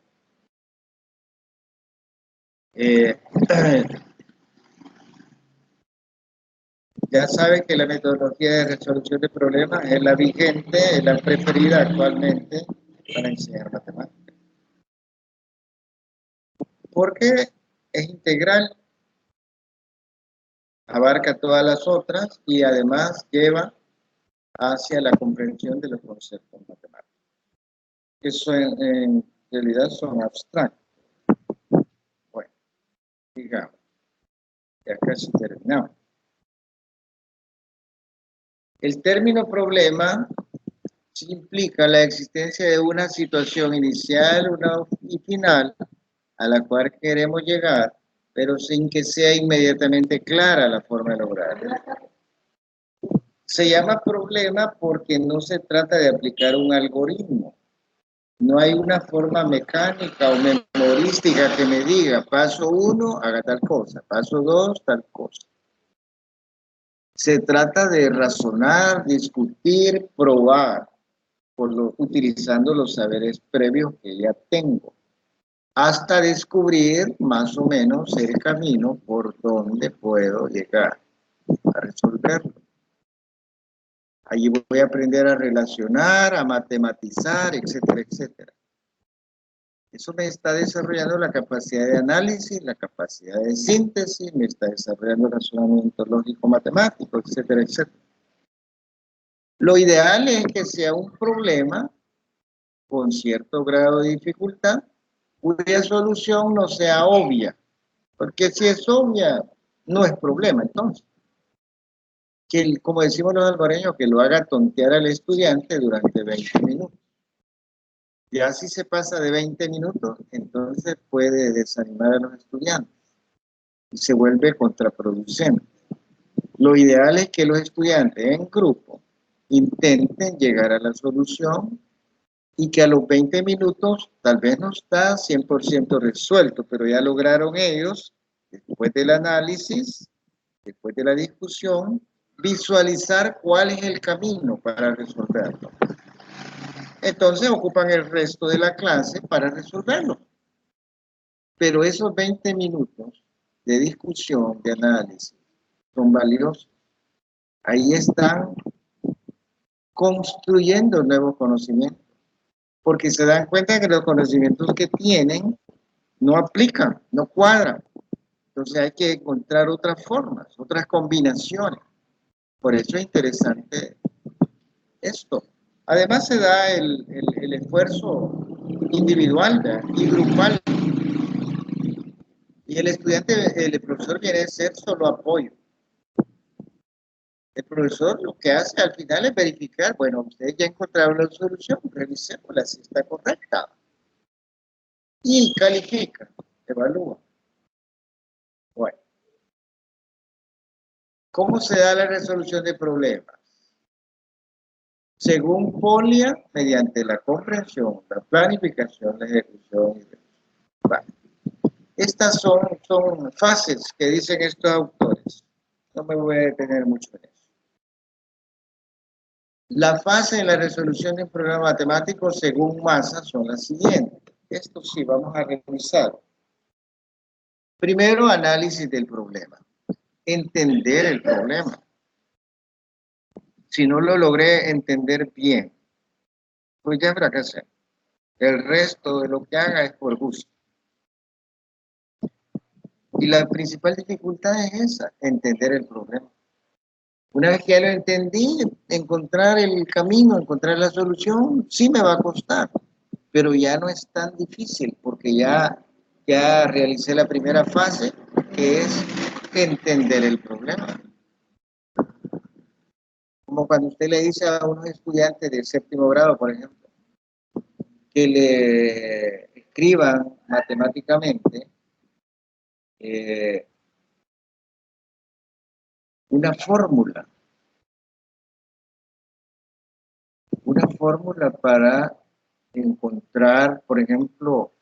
ya saben que la metodología de resolución de problemas es la vigente, es la preferida actualmente para enseñar matemáticas. Porque es integral, abarca todas las otras y además lleva hacia la comprensión de los conceptos matemáticos. Eso en realidad son abstractos. Bueno, digamos, ya casi terminamos. El término problema implica la existencia de una situación inicial y final a la cual queremos llegar, pero sin que sea inmediatamente clara la forma de lograrlo. Se llama problema porque no se trata de aplicar un algoritmo. No hay una forma mecánica o memorística que me diga, paso 1, haga tal cosa, paso 2, tal cosa. Se trata de razonar, discutir, probar, utilizando los saberes previos que ya tengo, hasta descubrir más o menos el camino por donde puedo llegar a resolverlo. Allí voy a aprender a relacionar, a matematizar, etcétera, etcétera. Eso me está desarrollando la capacidad de análisis, la capacidad de síntesis, me está desarrollando el razonamiento lógico-matemático, etcétera, etcétera. Lo ideal es que sea un problema con cierto grado de dificultad, cuya solución no sea obvia, porque si es obvia, no es problema, entonces. Que, como decimos los albareños, que lo haga tontear al estudiante durante 20 minutos. Ya si se pasa de 20 minutos, entonces puede desanimar a los estudiantes y se vuelve contraproducente. Lo ideal es que los estudiantes en grupo intenten llegar a la solución y que a los 20 minutos tal vez no está 100% resuelto, pero ya lograron ellos, después del análisis, después de la discusión, visualizar cuál es el camino para resolverlo. Entonces ocupan el resto de la clase para resolverlo. Pero esos 20 minutos de discusión, de análisis, son valiosos. Ahí están construyendo nuevos conocimientos, porque se dan cuenta que los conocimientos que tienen no aplican, no cuadran. Entonces hay que encontrar otras formas, otras combinaciones. Por eso es interesante esto. Además se da el esfuerzo individual, ¿verdad?, y grupal. Y el estudiante, el profesor viene a ser solo apoyo. El profesor lo que hace al final es verificar, bueno, ustedes ya encontraron la solución, revisémosla si está correcta. Y califica, evalúa. Bueno, ¿cómo se da la resolución de problemas? Según Folia, mediante la comprensión, la planificación, la ejecución y la... Estas son fases que dicen estos autores. No me voy a detener mucho en eso. La fase en la resolución de un problema matemático según Massa son las siguientes. Esto sí, vamos a revisar. Primero, análisis del problema. Entender el problema. Si no lo logré entender bien, pues ya fracasé. El resto de lo que haga es por gusto. Y la principal dificultad es esa, entender el problema. Una vez que ya lo entendí, encontrar el camino, encontrar la solución, sí me va a costar, pero ya no es tan difícil porque ya realicé la primera fase, que es entender el problema. Como cuando usted le dice a unos estudiantes del 7º grado, por ejemplo, que le escriban matemáticamente una fórmula para encontrar, por ejemplo,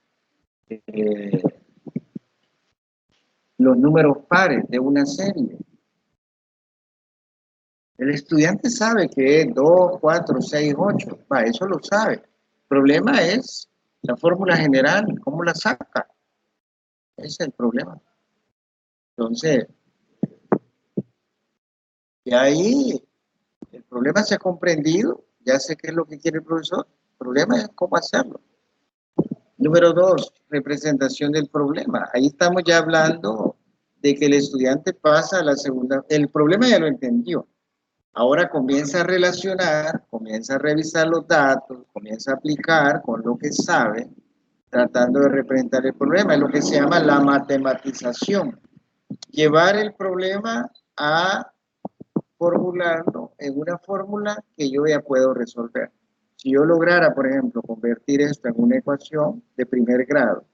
los números pares de una serie. El estudiante sabe que es 2, 4, 6, 8, eso lo sabe. El problema es la fórmula general, ¿cómo la saca? Ese es el problema. Entonces, y ahí el problema se ha comprendido, ya sé qué es lo que quiere el profesor, el problema es cómo hacerlo. Número 2, representación del problema. Ahí estamos ya hablando de que el estudiante pasa a la segunda, el problema ya lo entendió. Ahora comienza a relacionar, comienza a revisar los datos, comienza a aplicar con lo que sabe, tratando de representar el problema. Es lo que se llama la matematización. Llevar el problema a formularlo en una fórmula que yo ya puedo resolver. Si yo lograra, por ejemplo, convertir esto en una ecuación de primer grado,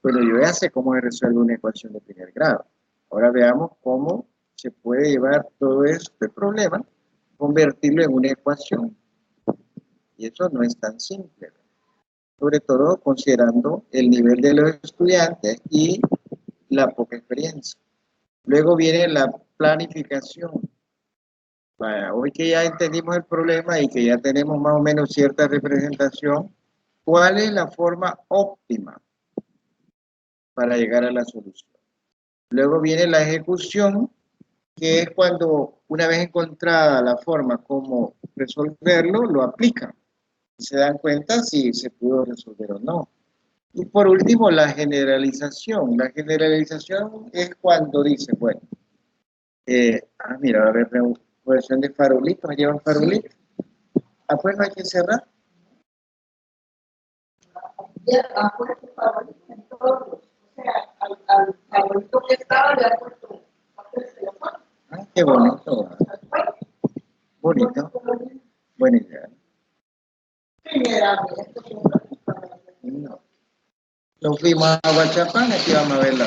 bueno, yo ya sé cómo se resuelve una ecuación de primer grado. Ahora veamos cómo se puede llevar todo este problema, convertirlo en una ecuación. Y eso no es tan simple, sobre todo considerando el nivel de los estudiantes y la poca experiencia. Luego viene la planificación. Bueno, hoy que ya entendimos el problema y que ya tenemos más o menos cierta representación, ¿cuál es la forma óptima para llegar a la solución? Luego viene la ejecución, que es cuando una vez encontrada la forma como resolverlo, lo aplican. Se dan cuenta si se pudo resolver o no. Y por último, la generalización. La generalización es cuando dice, bueno, mira, va a haber una versión de farolito, ¿me llevan farolito? Ah, pues no hay que cerrar. Ya ha puesto favorito en todos, o sea, al favorito que estaba le ha puesto papel celofán. Ah, qué bonito. Bonito. Buena idea. No. Nos fuimos a Guachapán, aquí vamos a verla.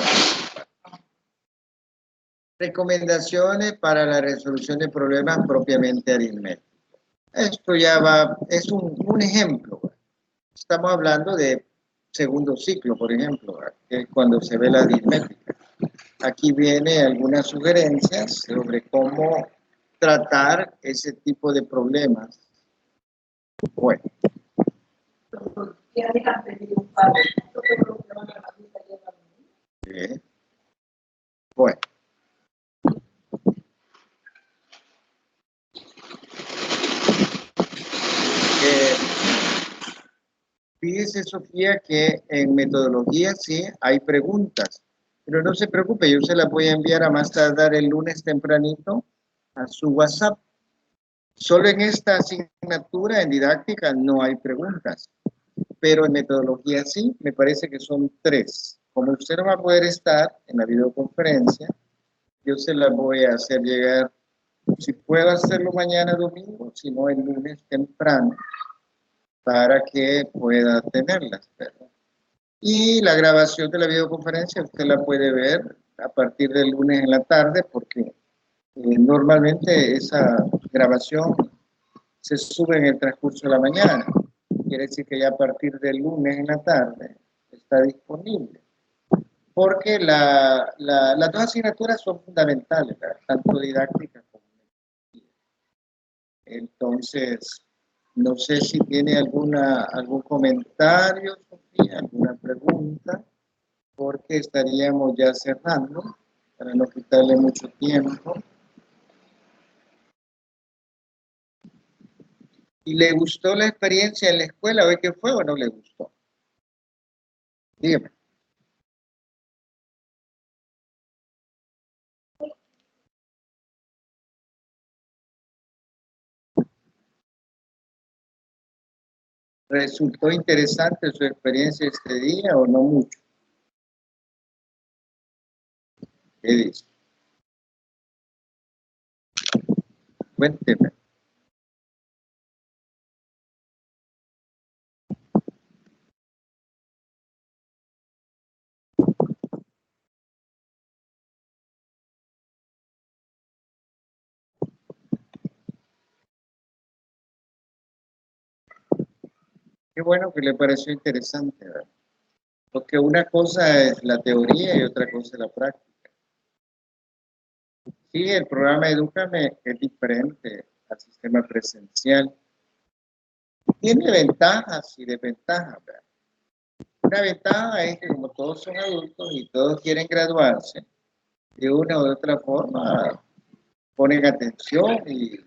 Recomendaciones para la resolución de problemas propiamente aritméticos. Esto ya va, es un ejemplo. Estamos hablando de segundo ciclo, por ejemplo, que es cuando se ve la aritmética. Aquí viene algunas sugerencias sobre cómo tratar ese tipo de problemas. Bueno. Sí. Bueno. Fíjese, Sofía, que en metodología sí hay preguntas, pero no se preocupe, yo se las voy a enviar a más tardar el lunes tempranito a su WhatsApp. Solo en esta asignatura en didáctica no hay preguntas, pero en metodología sí, me parece que son 3. Como usted no va a poder estar en la videoconferencia, yo se las voy a hacer llegar, si puedo hacerlo mañana domingo, si no el lunes temprano, para que pueda tenerlas, ¿verdad? Y la grabación de la videoconferencia usted la puede ver a partir del lunes en la tarde, porque normalmente esa grabación se sube en el transcurso de la mañana. Quiere decir que ya a partir del lunes en la tarde está disponible. Porque las dos asignaturas son fundamentales, ¿verdad? Tanto didácticas como metodología. Entonces, no sé si tiene algún comentario, Sofía, alguna pregunta, porque estaríamos ya cerrando para no quitarle mucho tiempo. ¿Y le gustó la experiencia en la escuela? ¿Ve qué fue o no le gustó? Dígame. ¿Resultó interesante su experiencia este día o no mucho? ¿Qué dice? Cuénteme. Qué bueno que le pareció interesante, ¿verdad? Porque una cosa es la teoría y otra cosa es la práctica. Sí, el programa Edúcame es diferente al sistema presencial. Tiene ventajas y desventajas, ¿verdad? Una ventaja es que como todos son adultos y todos quieren graduarse, de una u otra forma ponen atención y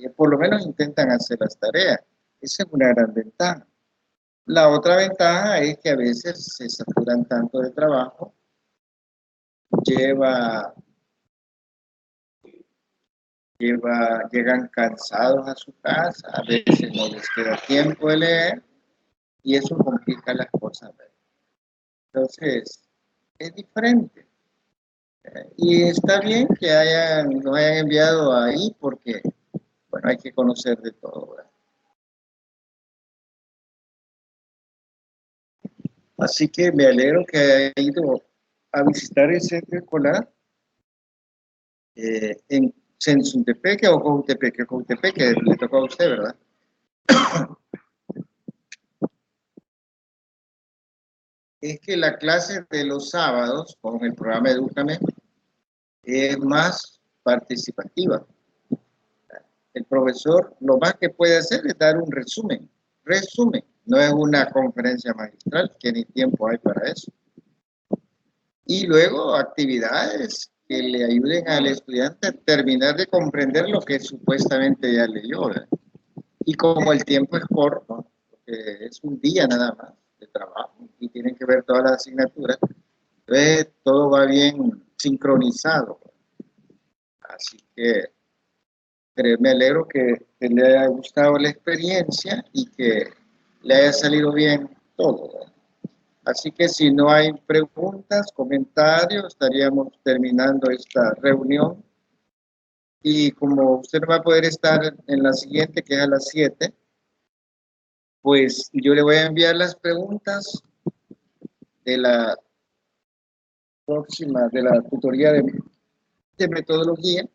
por lo menos intentan hacer las tareas. Esa es una gran ventaja. La otra ventaja es que a veces se saturan tanto de trabajo, llegan cansados a su casa, a veces no les queda tiempo de leer y eso complica las cosas, ¿verdad? Entonces, es diferente. Y está bien que nos hayan enviado ahí porque bueno, hay que conocer de todo, ¿verdad? Así que me alegro que haya ido a visitar el centro escolar en Sensuntepeque o Cojutepeque, Cojutepeque, le tocó a usted, ¿verdad? Es que la clase de los sábados con el programa Edúcame es más participativa. El profesor lo más que puede hacer es dar un resumen, no es una conferencia magistral, que ni tiempo hay para eso. Y luego actividades que le ayuden al estudiante a terminar de comprender lo que supuestamente ya leyó, ¿verdad? Y como el tiempo es corto, porque es un día nada más de trabajo y tienen que ver todas las asignaturas, entonces todo va bien sincronizado. Así que me alegro que le haya gustado la experiencia y que le haya salido bien todo, ¿verdad? Así que si no hay preguntas, comentarios, estaríamos terminando esta reunión. Y como usted no va a poder estar en la siguiente, que es a las 7, pues yo le voy a enviar las preguntas de la próxima, de la tutoría de metodología.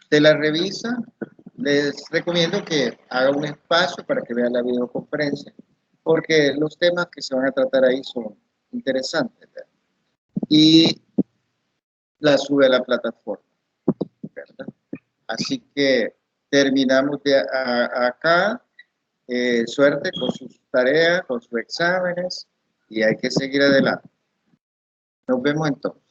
Usted la revisa. Les recomiendo que haga un espacio para que vea la videoconferencia, porque los temas que se van a tratar ahí son interesantes, ¿verdad? Y la sube a la plataforma, ¿verdad? Así que terminamos de acá. Suerte con sus tareas, con sus exámenes, y hay que seguir adelante. Nos vemos entonces.